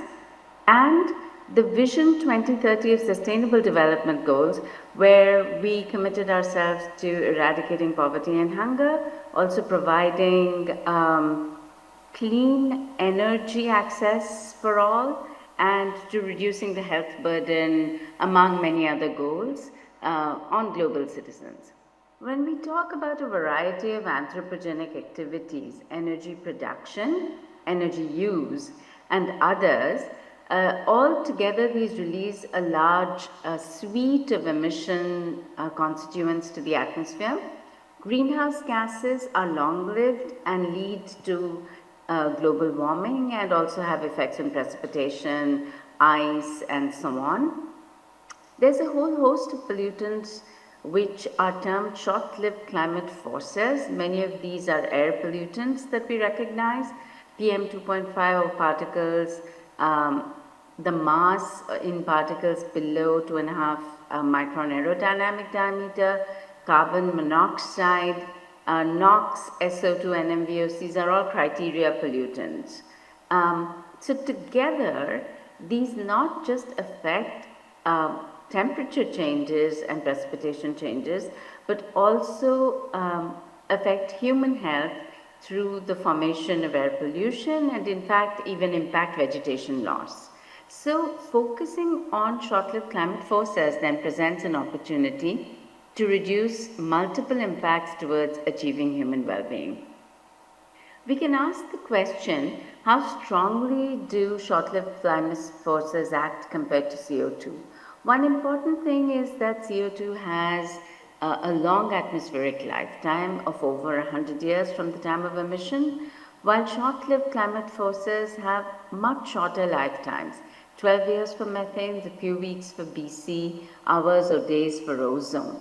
and the Vision 2030 of Sustainable Development Goals, where we committed ourselves to eradicating poverty and hunger, also providing clean energy access for all, and to reducing the health burden, among many other goals, on global citizens. When we talk about a variety of anthropogenic activities, energy production, energy use, and others, all together these release a large suite of emission constituents to the atmosphere. Greenhouse gases are long-lived and lead to global warming, and also have effects on precipitation, ice, and so on. There's a whole host of pollutants which are termed short-lived climate forces. Many of these are air pollutants that we recognize, PM 2.5 particles, the mass in particles below 2.5 micron aerodynamic diameter, carbon monoxide, NOx, SO2, NMVOCs are all criteria pollutants. So together, these not just affect temperature changes and precipitation changes, but also affect human health through the formation of air pollution, and in fact even impact vegetation loss. So focusing on short-lived climate forces then presents an opportunity to reduce multiple impacts towards achieving human well-being. We can ask the question, how strongly do short-lived climate forces act compared to CO2? One important thing is that CO2 has a long atmospheric lifetime of over 100 years from the time of emission, while short-lived climate forces have much shorter lifetimes, 12 years for methane, a few weeks for BC, hours or days for ozone.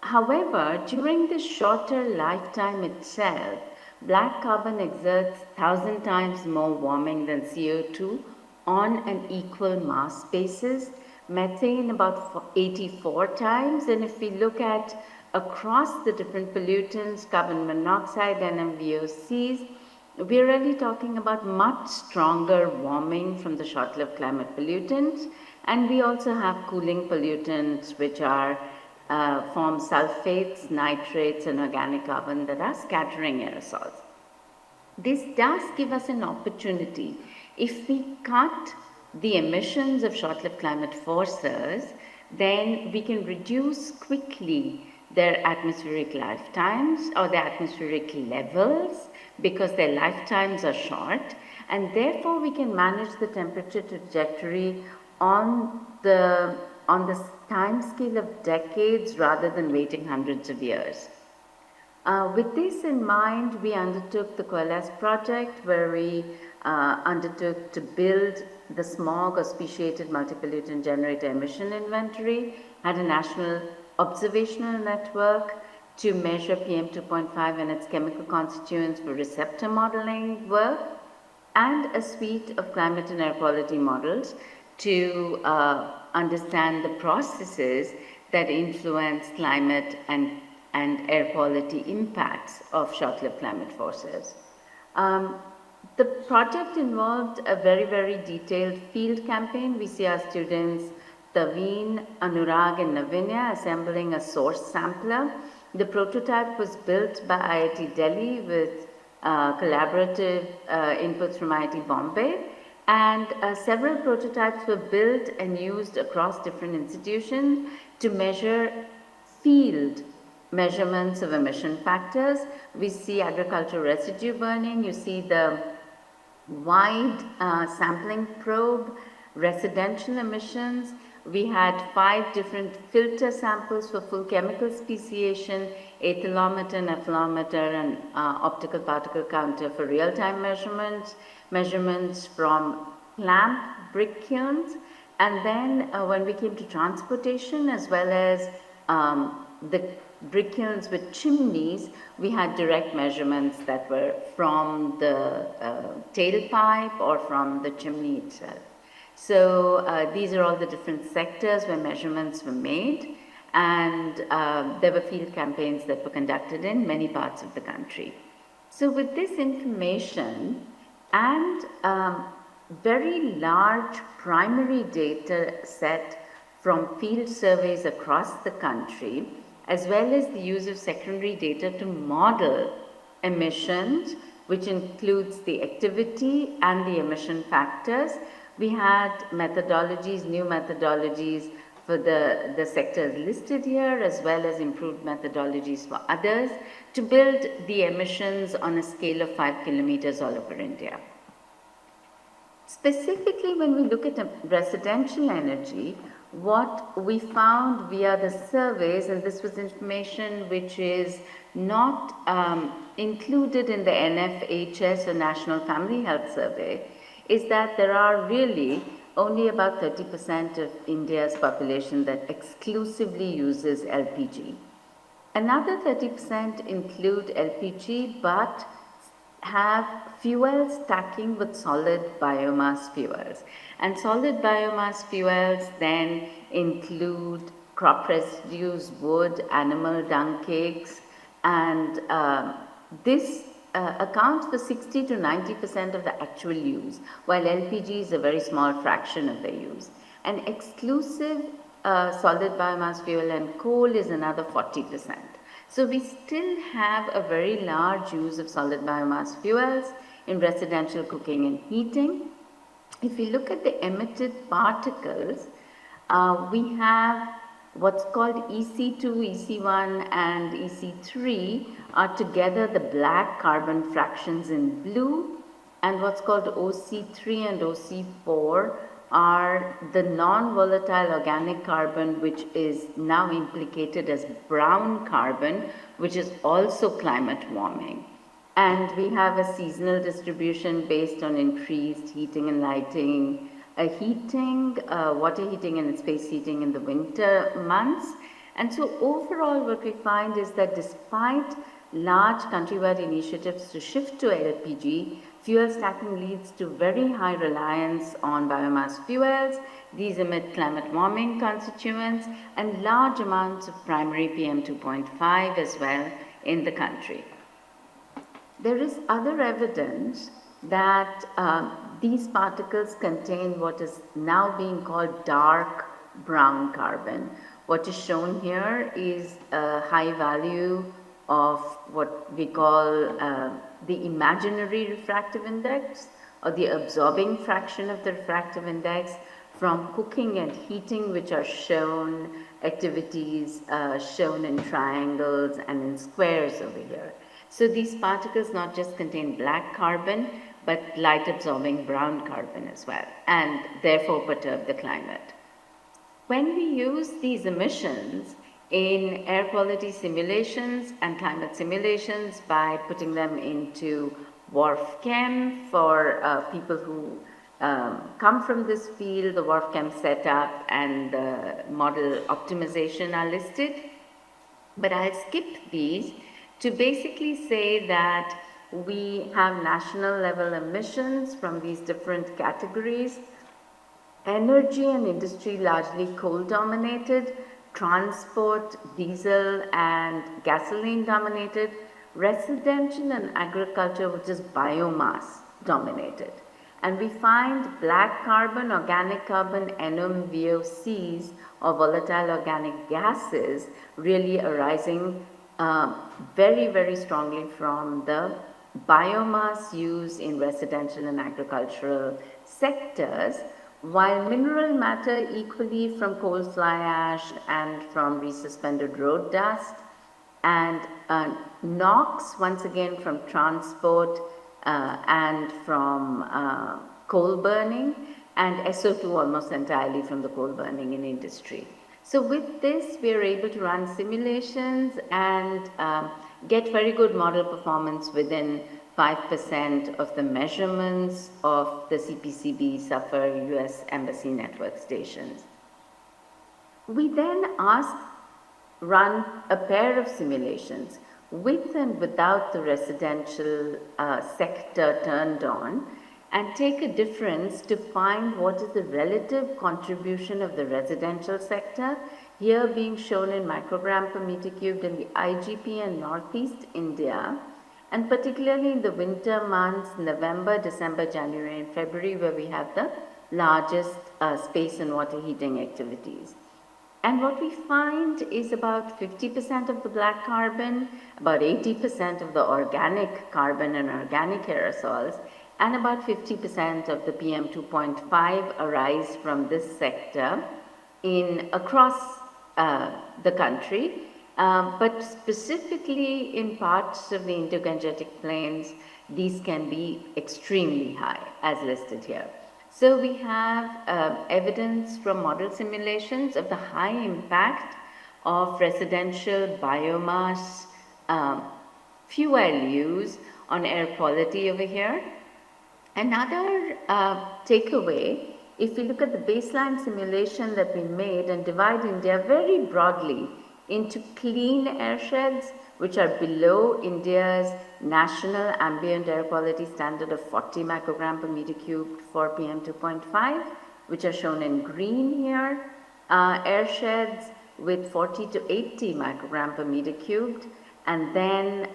However, during the shorter lifetime itself, black carbon exerts 1,000 times more warming than CO2 on an equal mass basis, methane about 84 times, and if we look at across the different pollutants, carbon monoxide and NMVOCs, we're really talking about much stronger warming from the short-lived climate pollutants, and we also have cooling pollutants which are form sulfates, nitrates, and organic carbon that are scattering aerosols. This does give us an opportunity. If we cut the emissions of short-lived climate forces, then we can reduce quickly their atmospheric lifetimes or their atmospheric levels, because their lifetimes are short, and therefore we can manage the temperature trajectory on the time scale of decades rather than waiting hundreds of years. With this in mind, we undertook the Coalesce project, where we undertook to build the smog or speciated multipollutant generator emission inventory, had a national observational network to measure PM 2.5 and its chemical constituents for receptor modeling work, and a suite of climate and air quality models to understand the processes that influence climate and air quality impacts of short-lived climate forces. The project involved a very, very detailed field campaign. We see our students Taveen, Anurag, and Navinya assembling a source sampler. The prototype was built by IIT Delhi with collaborative inputs from IIT Bombay, and several prototypes were built and used across different institutions to measure field measurements of emission factors. We see agricultural residue burning, you see the wide sampling probe, residential emissions. We had 5 different filter samples for full chemical speciation, aethalometer, nephelometer, and optical particle counter for real-time measurements, measurements from clamp brick kilns, and then when we came to transportation as well as the brick kilns with chimneys, we had direct measurements that were from the tailpipe or from the chimney itself. So these are all the different sectors where measurements were made, and there were field campaigns that were conducted in many parts of the country. So with this information and very large primary data set from field surveys across the country, as well as the use of secondary data to model emissions, which includes the activity and the emission factors. We had methodologies, new methodologies for the sectors listed here, as well as improved methodologies for others, to build the emissions on a scale of 5 kilometers all over India. Specifically, when we look at residential energy, what we found via the surveys, and this was information which is not included in the NFHS or National Family Health Survey, is that there are really only about 30% of India's population that exclusively uses LPG. Another 30% include LPG but have fuel stacking with solid biomass fuels. And solid biomass fuels then include crop residues, wood, animal dung cakes, and this accounts for 60 to 90% of the actual use, while LPG is a very small fraction of the use. And exclusive solid biomass fuel and coal is another 40%. So we still have a very large use of solid biomass fuels in residential cooking and heating. If we look at the emitted particles, we have what's called EC2, EC1 and EC3 are together the black carbon fractions in blue, and what's called OC3 and OC4 are the non-volatile organic carbon, which is now implicated as brown carbon, which is also climate warming. And we have a seasonal distribution based on increased heating and lighting, water heating and space heating in the winter months. And so overall what we find is that despite large countrywide initiatives to shift to LPG, fuel stacking leads to very high reliance on biomass fuels. These emit climate warming constituents and large amounts of primary PM2.5 as well in the country. There is other evidence that these particles contain what is now being called dark brown carbon. What is shown here is a high value of what we call the imaginary refractive index, or the absorbing fraction of the refractive index from cooking and heating, which are shown, activities shown in triangles and in squares over here. So these particles not just contain black carbon, but light absorbing brown carbon as well, and therefore perturb the climate. When we use these emissions in air quality simulations and climate simulations by putting them into WRF-Chem for people who come from this field, the WRF-Chem setup and the model optimization are listed. But I'll skip these to basically say that we have national level emissions from these different categories. Energy and industry largely coal dominated, transport, diesel and gasoline dominated, residential and agriculture, which is biomass dominated. And we find black carbon, organic carbon, NM, VOCs or volatile organic gases really arising very, very strongly from the biomass use in residential and agricultural sectors, while mineral matter equally from coal fly ash and from resuspended road dust. and NOx, once again from transport and from coal burning, and SO2 almost entirely from the coal burning in industry. So with this, we are able to run simulations and get very good model performance within 5% of the measurements of the CPCB suffer US Embassy network stations. We then run a pair of simulations with and without the residential sector turned on, and take a difference to find what is the relative contribution of the residential sector, here being shown in microgram per meter cubed in the IGP and Northeast India, and particularly in the winter months, November, December, January and February, where we have the largest space and water heating activities. And what we find is about 50% of the black carbon, about 80% of the organic carbon and organic aerosols, and about 50% of the PM 2.5 arise from this sector across the country, but specifically in parts of the Indo-Gangetic Plains, these can be extremely high, as listed here. So we have evidence from model simulations of the high impact of residential biomass fuel use on air quality over here. Another takeaway, if we look at the baseline simulation that we made and divide India very broadly into clean airsheds, which are below India's national ambient air quality standard of 40 microgram per meter cubed for PM 2.5, which are shown in green here, airsheds with 40 to 80 microgram per meter cubed, and then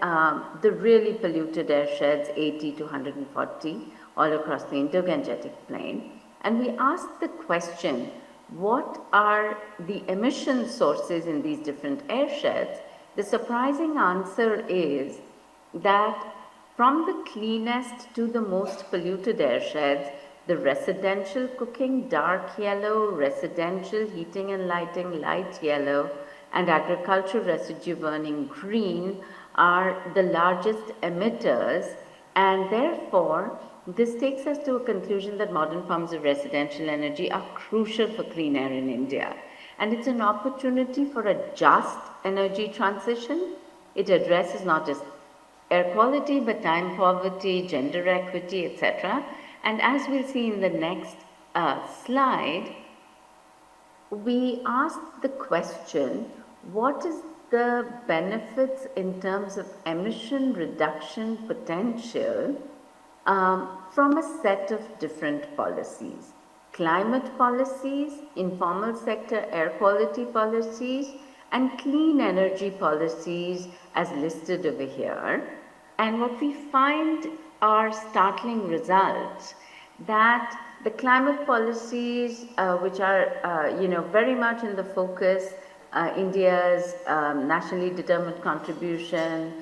the really polluted airsheds 80 to 140 all across the Indo-Gangetic Plain. And we asked the question, what are the emission sources in these different airsheds? The surprising answer is that from the cleanest to the most polluted airsheds, the residential cooking, dark yellow, residential heating and lighting, light yellow, and agricultural residue burning, green, are the largest emitters, and therefore this takes us to a conclusion that modern forms of residential energy are crucial for clean air in India. And it's an opportunity for a just energy transition. It addresses not just air quality, but time poverty, gender equity, etc. And as we'll see in the next slide, we asked the question, what is the benefits in terms of emission reduction potential from a set of different policies? Climate policies, informal sector air quality policies, and clean energy policies as listed over here. And what we find are startling results, that the climate policies, which are very much in the focus, India's nationally determined contribution,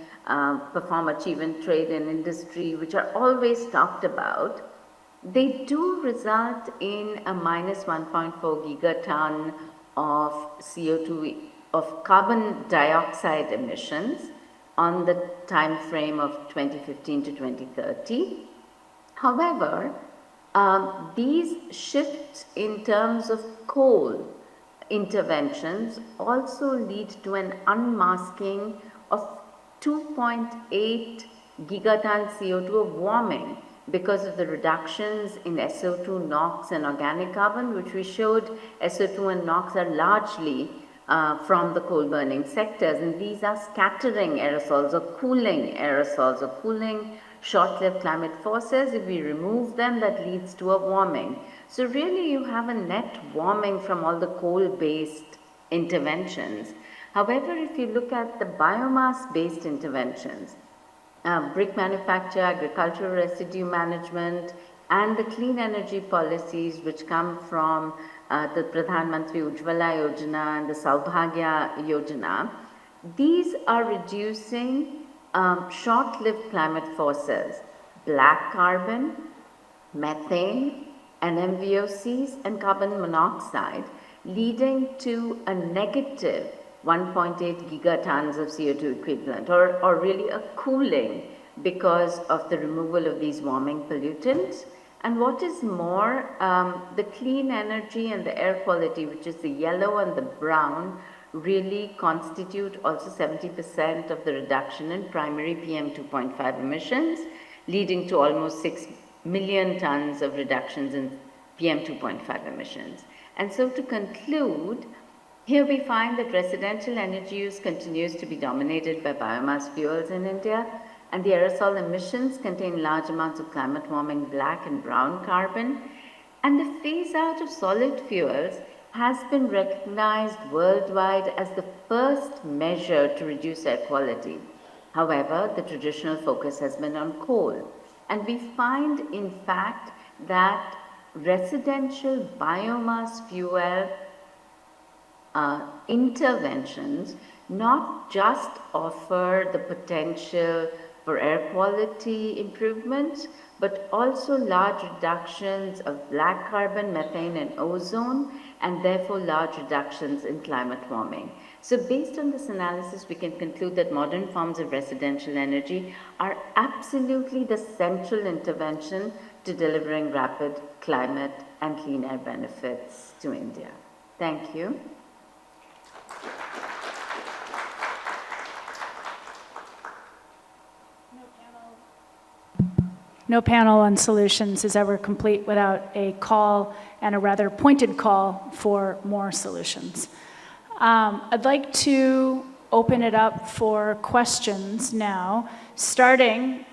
perform, achieve and trade and industry, which are always talked about, they do result in a minus 1.4 gigaton of CO2, of carbon dioxide emissions on the time frame of 2015 to 2030. However, these shifts in terms of coal interventions also lead to an unmasking of 2.8 gigaton CO2 of warming because of the reductions in SO2, NOx and organic carbon, which we showed SO2 and NOx are largely from the coal burning sectors, and these are scattering aerosols or cooling short-lived climate forces. If we remove them, that leads to a warming. So really you have a net warming from all the coal-based interventions. However, if you look at the biomass-based interventions, brick manufacture, agricultural residue management, and the clean energy policies which come from the Pradhan Mantri Ujjwala Yojana and the Saubhagya Yojana, these are reducing short-lived climate forces, black carbon, methane, NMVOCs, and carbon monoxide, leading to a negative 1.8 gigatons of CO2 equivalent, or really a cooling because of the removal of these warming pollutants. And what is more, the clean energy and the air quality, which is the yellow and the brown, really constitute also 70% of the reduction in primary PM 2.5 emissions, leading to almost 6 million tons of reductions in PM 2.5 emissions. And so to conclude, here we find that residential energy use continues to be dominated by biomass fuels in India, and the aerosol emissions contain large amounts of climate warming black and brown carbon, and the phase out of solid fuels has been recognized worldwide as the first measure to reduce air quality. However, the traditional focus has been on coal, and we find in fact that residential biomass fuel interventions not just offer the potential for air quality improvements, but also large reductions of black carbon, methane, and ozone, and therefore large reductions in climate warming. So based on this analysis, we can conclude that modern forms of residential energy are absolutely the central intervention to delivering rapid climate and clean air benefits to India. Thank you. No panel on solutions is ever complete without a call, and a rather pointed call, for more solutions. I'd like to open it up for questions now, starting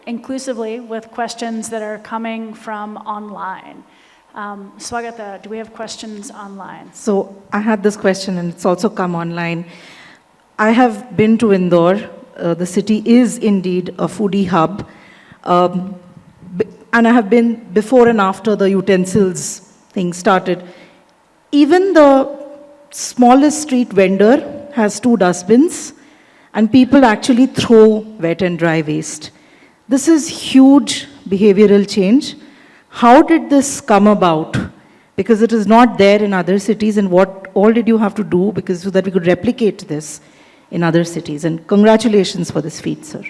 inclusively with questions that are coming from online. Swagata, do we have questions online? So I had this question, and it's also come online. I have been to Indore. The city is indeed a foodie hub. And I have been before and after the utensils thing started. Even the smallest street vendor has 2 dustbins, and people actually throw wet and dry waste. This is huge behavioral change. How did this come about? Because it is not there in other cities, and what all did you have to do because so that we could replicate this in other cities? And congratulations for this feat, sir.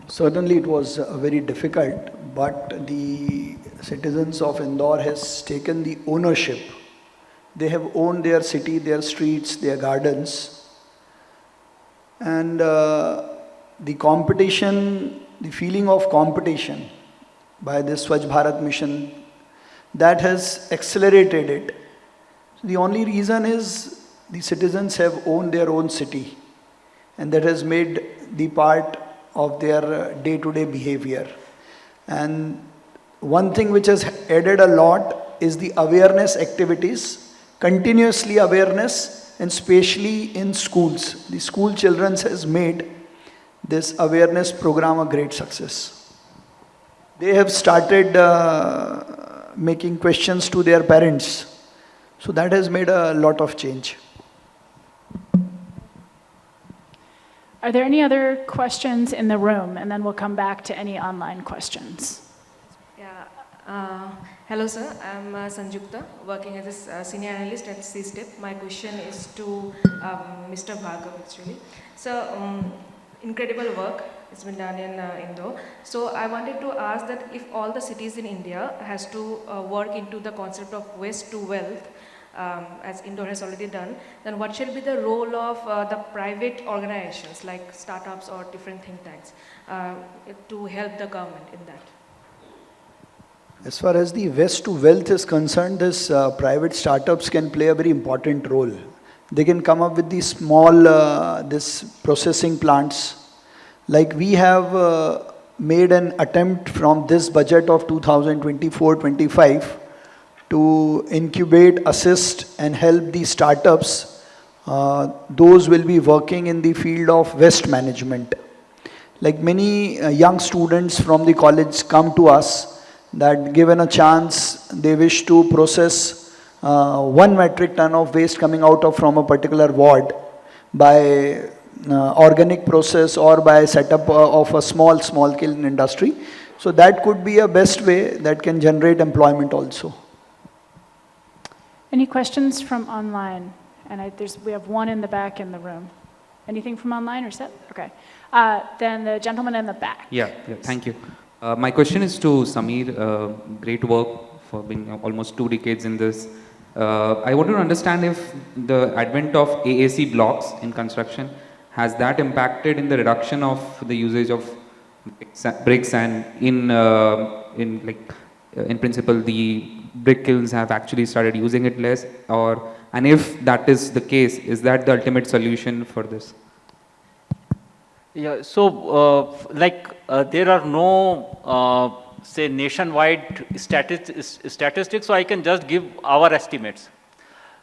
Certainly it was very difficult, but the citizens of Indore has taken the ownership. They have owned their city, their streets, their gardens. And the competition, the feeling of competition by this Swachh Bharat mission, that has accelerated it. The only reason is the citizens have owned their own city, and that has made the part of their day-to-day behavior. And one thing which has added a lot is the awareness activities, continuously awareness, and especially in schools. The school children has made this awareness program a great success. They have started making questions to their parents. So that has made a lot of change. Are there any other questions in the room? And then we'll come back to any online questions. Yeah. Hello, sir. I'm Sanjukta, working as a senior analyst at CSTEP. My question is to Mr. Bhargav, actually. So, incredible work has been done in Indore. So, I wanted to ask that if all the cities in India has to work into the concept of waste to wealth, as Indore has already done, then what should be the role of the private organizations like startups or different think tanks to help the government in that? As far as the waste to wealth is concerned, this private startups can play a very important role. They can come up with these small this processing plants. Like we have made an attempt from this budget of 2024-25 to incubate, assist and help the startups. Those will be working in the field of waste management. Like many young students from the college come to us that given a chance, they wish to process 1 metric ton of waste coming out of from a particular ward by organic process or by setup of a small kiln industry. So that could be a best way that can generate employment also. Any questions from online? And we have one in the back in the room. Anything from online or set? Okay. Then the gentleman in the back. Yeah, thank you. My question is to Samir. Great work for being almost 2 decades in this. I want to understand if the advent of AAC blocks in construction, has that impacted in the reduction of the usage of bricks, and in principle the brick kilns have actually started using it less, and if that is the case, is that the ultimate solution for this? Yeah, so there are no say nationwide statistics, so I can just give our estimates.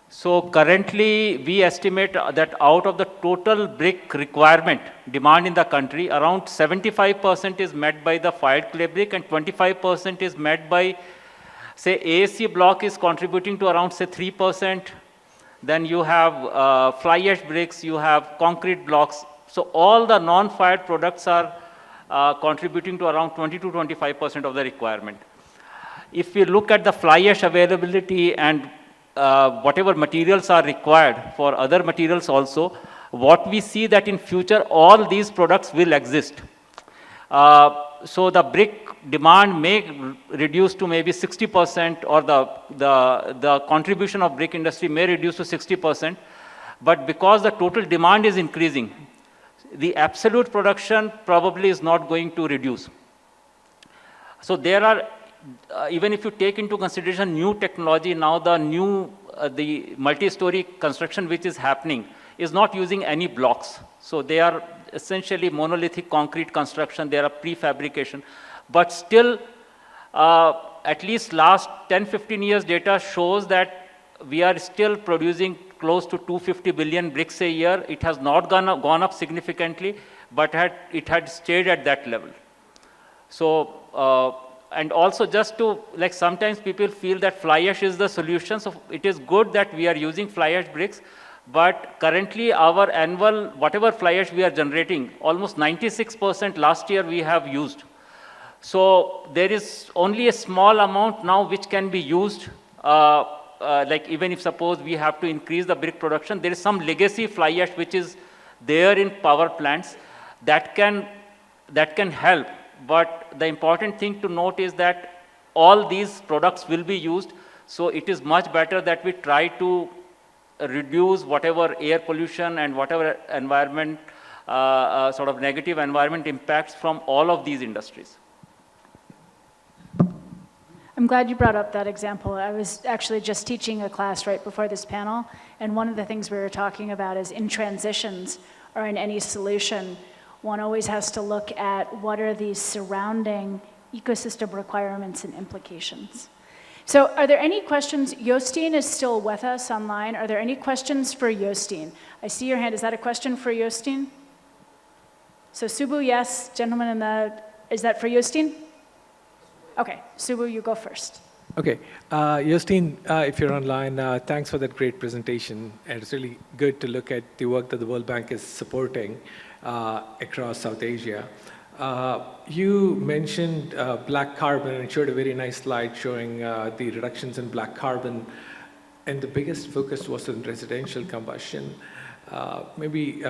So currently we estimate that out of the total brick requirement demand in the country, around 75% is met by the fired clay brick and 25% is met by, say, AAC block is contributing to around, say, 3%. Then you have fly ash bricks, you have concrete blocks. So all the non-fired products are contributing to around 20 to 25% of the requirement. If we look at the fly ash availability and whatever materials are required for other materials also, what we see that in future all these products will exist. So the brick demand may reduce to maybe 60%, or the contribution of brick industry may reduce to 60%, but because the total demand is increasing, the absolute production probably is not going to reduce. So there are, even if you take into consideration new technology, now the multi-story construction which is happening is not using any blocks. So they are essentially monolithic concrete construction, there are prefabrication. But still, at least last 10-15 years data shows that we are still producing close to 250 billion bricks a year. It has not gone up significantly, but it had stayed at that level. So, and also just to, like, sometimes people feel that fly ash is the solution. So it is good that we are using fly ash bricks, but currently our annual, whatever fly ash we are generating, almost 96% last year we have used. So there is only a small amount now which can be used. Like even if suppose we have to increase the brick production, there is some legacy fly ash which is there in power plants that can help. But the important thing to note is that all these products will be used. So it is much better that we try to reduce whatever air pollution and whatever environment, sort of negative environment impacts from all of these industries. I'm glad you brought up that example. I was actually just teaching a class right before this panel, and one of the things we were talking about is in transitions or in any solution, one always has to look at what are the surrounding ecosystem requirements and implications. So are there any questions? Jostin is still with us online. Are there any questions for Jostin? I see your hand. Is that a question for Jostin? So Subu, yes. Gentleman in the, is that for Jostin? Okay, Subu, you go first. Okay, Jostin, if you're online, thanks for that great presentation. And it's really good to look at the work that the World Bank is supporting across South Asia. You mentioned black carbon and showed a very nice slide showing the reductions in black carbon. And the biggest focus was on residential combustion. Maybe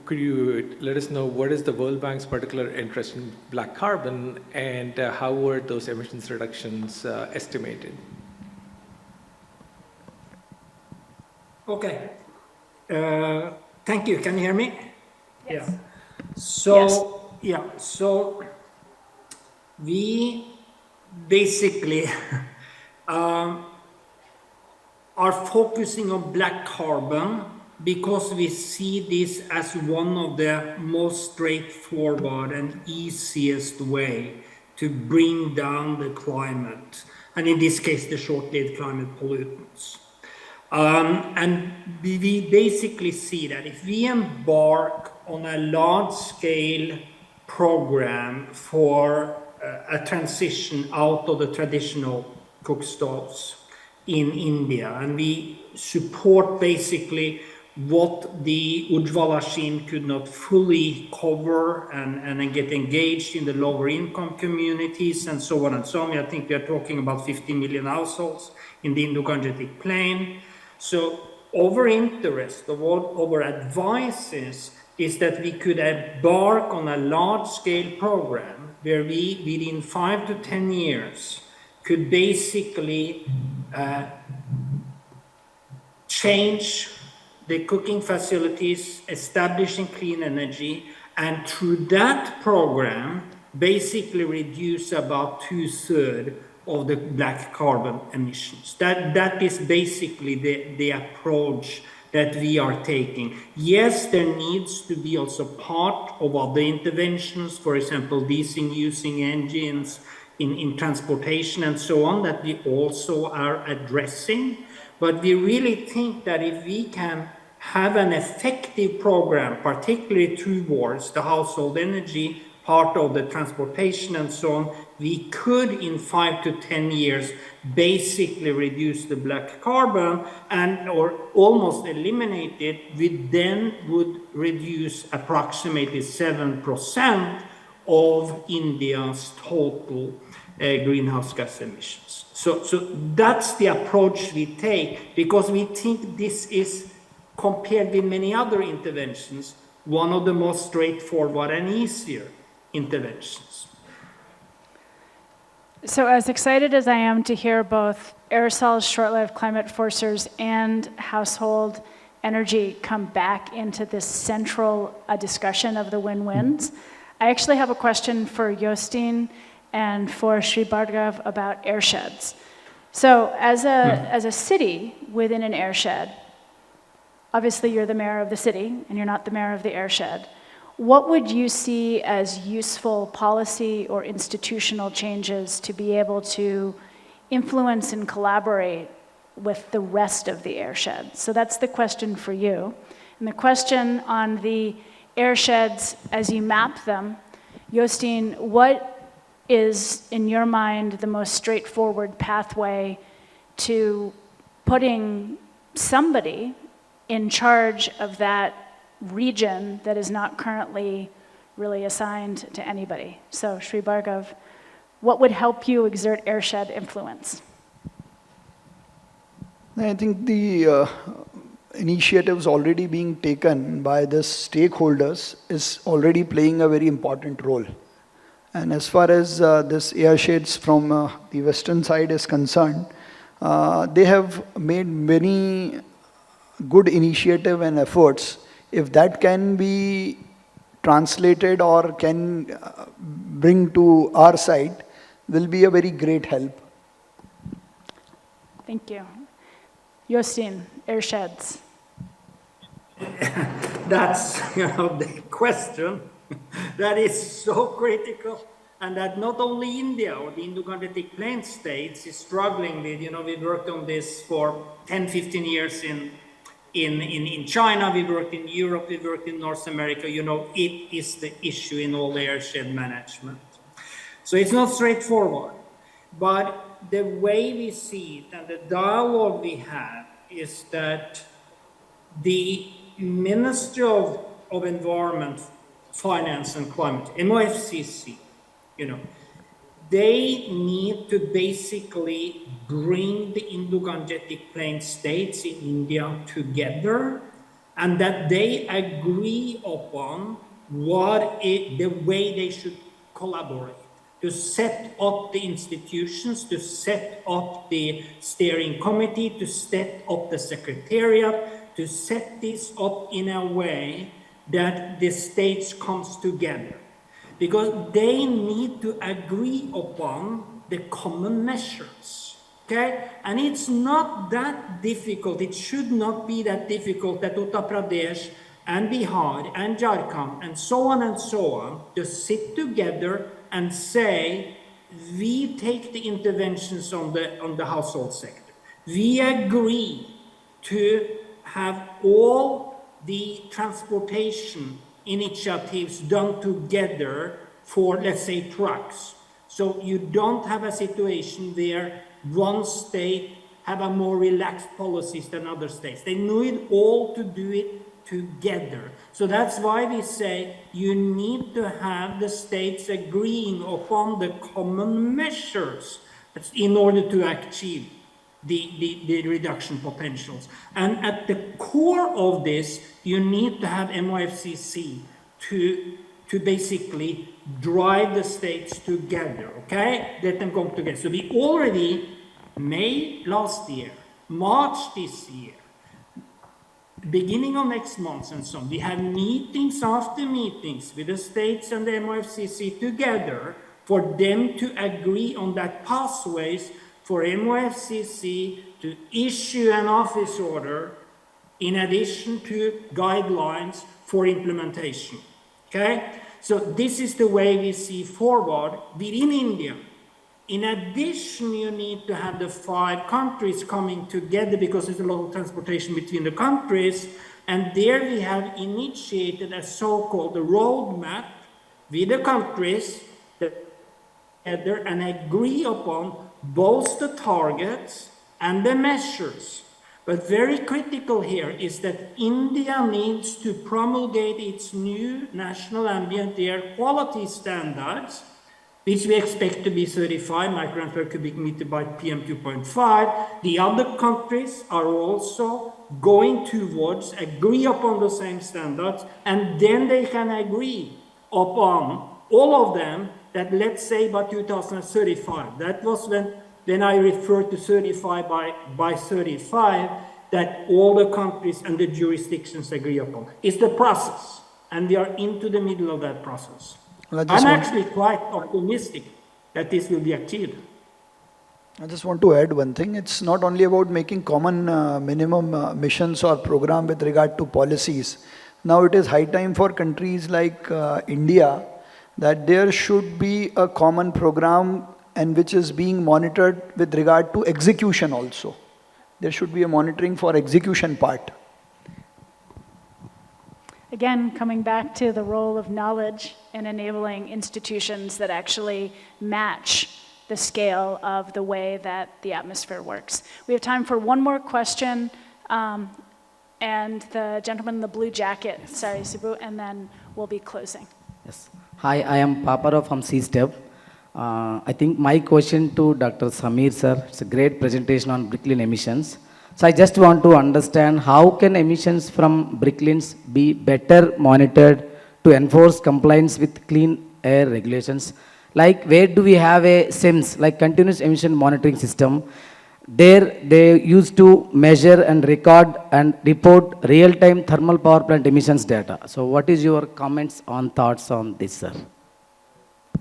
could you let us know what is the World Bank's particular interest in black carbon, and how were those emissions reductions estimated? Okay. Thank you. Can you hear me? Yes. Yeah. So, yeah, so we basically are focusing on black carbon because we see this as one of the most straightforward and easiest way to bring down the climate, and in this case, the short-lived climate pollutants. And we basically see that if we embark on a large-scale program for a transition out of the traditional cook stoves in India, and we support basically what the Ujjwala scheme could not fully cover and then get engaged in the lower income communities and so on and so on. I think we are talking about 50 million households in the Indo-Gangetic Plain. So our interest, of what our advice is that we could embark on a large-scale program where we, within 5 to 10 years, could basically change the cooking facilities, establishing clean energy, and through that program, basically reduce about 2/3 of the black carbon emissions. That is basically the approach that we are taking. Yes, there needs to be also part of other interventions, for example, using engines in transportation and so on, that we also are addressing. But we really think that if we can have an effective program, particularly towards the household energy part of the transportation and so on, we could in 5 to 10 years basically reduce the black carbon or almost eliminate it. We then would reduce approximately 7% of India's total greenhouse gas emissions. So that's the approach we take, because we think this is, compared with many other interventions, one of the most straightforward and easier interventions. So as excited as I am to hear both aerosols, short-lived climate forcers, and household energy come back into this central discussion of the win-wins, I actually have a question for Jostein and for Sri Bhargav about airsheds. So as a city within an airshed, obviously you're the mayor of the city and you're not the mayor of the airshed. What would you see as useful policy or institutional changes to be able to influence and collaborate with the rest of the airshed? So that's the question for you. And the question on the airsheds, as you map them, Jostein, what is, in your mind, the most straightforward pathway to putting somebody in charge of that region that is not currently really assigned to anybody? So, Sri Bhargav, what would help you exert airshed influence? I think the initiatives already being taken by the stakeholders is already playing a very important role. And as far as this airsheds from the western side is concerned, they have made many good initiative and efforts. If that can be translated or can bring to our side, will be a very great help. Thank you. Jostein, airsheds. That's, the question that is so critical, and that not only India or the Indo-Gangetic Plain states is struggling with. We worked on this for 10, 15 years in China, we worked in Europe, we worked in North America. It is the issue in all airshed management. So it's not straightforward, but the way we see it and the dialogue we have is that the Ministry of Environment, Finance and Climate, MOFCC, they need to basically bring the Indo-Gangetic Plain states in India together, and that they agree upon the way they should collaborate, to set up the institutions, to set up the steering committee, to set up the secretariat, to set this up in a way that the states comes together. Because they need to agree upon the common measures, okay? And it's not that difficult, it should not be that difficult that Uttar Pradesh and Bihar and Jharkhand and so on, just sit together and say, we take the interventions on the household sector. We agree to have all the transportation initiatives done together for, let's say, trucks. So you don't have a situation where one state have a more relaxed policies than other states. They need all to do it together. So that's why we say you need to have the states agreeing upon the common measures in order to achieve the reduction potentials. And at the core of this, you need to have MOFCC to basically drive the states together, okay? Let them come together. So we already, May last year, March this year, beginning of next month and so on, we have meetings after meetings with the states and the MOFCC together for them to agree on that pathways for MOFCC to issue an office order in addition to guidelines for implementation. Okay? So this is the way we see forward within India. In addition, you need to have the 5 countries coming together because there's a lot of transportation between the countries. And there we have initiated a so-called roadmap with the countries together and agree upon both the targets and the measures. But very critical here is that India needs to promulgate its new national ambient air quality standards, which we expect to be 35 micrograms per cubic meter by PM 2.5. The other countries are also going towards agree upon the same standards, and then they can agree upon all of them that, let's say, by 2035. That was when I referred to 35 by 35, that all the countries and the jurisdictions agree upon. It's the process, and we are into the middle of that process. Well, I'm actually quite optimistic that this will be achieved. I just want to add one thing. It's not only about making common minimum missions or program with regard to policies. Now it is high time for countries like India that there should be a common program and which is being monitored with regard to execution also. There should be a monitoring for execution part. Again, coming back to the role of knowledge in enabling institutions that actually match the scale of the way that the atmosphere works. We have time for one more question, and the gentleman in the blue jacket, sorry, Subbu, and then we'll be closing. Yes. Hi, I am Paparo from CSTEP. I think my question to Dr. Samir sir, it's a great presentation on bricklin emissions. So I just want to understand how can emissions from bricklins be better monitored to enforce compliance with clean air regulations? Like where do we have a CEMS, like continuous emission monitoring system? There they used to measure and record and report real-time thermal power plant emissions data. So what is your comments on thoughts on this, sir?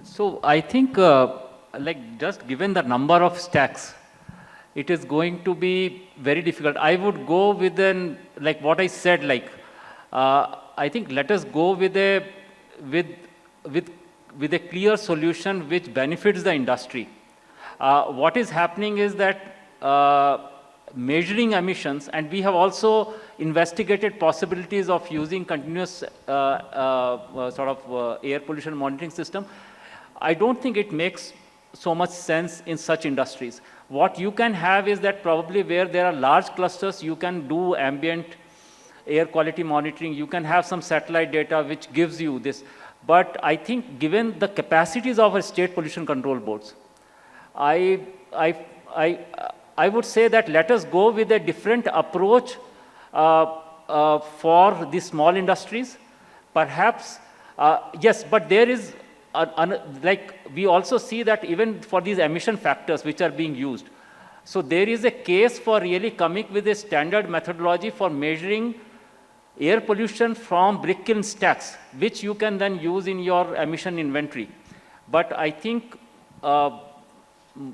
So I think like just given the number of stacks, it is going to be very difficult. I would go with like what I said, like I think let us go with a clear solution which benefits the industry. What is happening is that measuring emissions, and we have also investigated possibilities of using continuous air pollution monitoring system. I don't think it makes so much sense in such industries. What you can have is that probably where there are large clusters, you can do ambient air quality monitoring. You can have some satellite data which gives you this. But I think given the capacities of our state pollution control boards, I would say that let us go with a different approach for the small industries. Perhaps, yes, but there is, like we also see that even for these emission factors which are being used, so there is a case for really coming with a standard methodology for measuring air pollution from brick kiln stacks, which you can then use in your emission inventory. But I think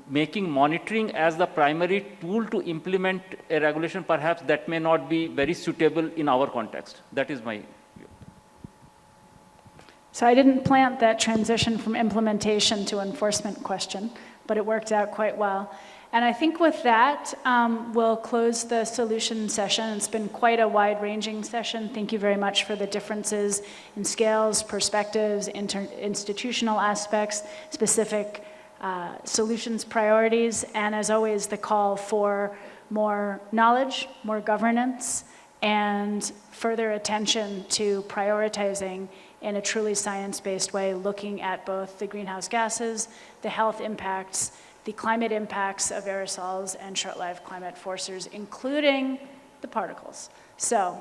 making monitoring as the primary tool to implement a regulation, perhaps that may not be very suitable in our context. That is my view. So I didn't plant that transition from implementation to enforcement question, but it worked out quite well. And I think with that, we'll close the solution session. It's been quite a wide-ranging session. Thank you very much for the differences in scales, perspectives, institutional aspects, specific solutions priorities, and as always, the call for more knowledge, more governance, and further attention to prioritizing in a truly science-based way, looking at both the greenhouse gases, the health impacts, the climate impacts of aerosols and short-lived climate forcers, including the particles. So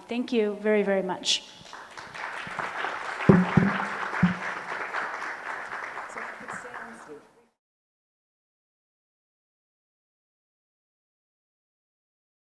thank you very, very much.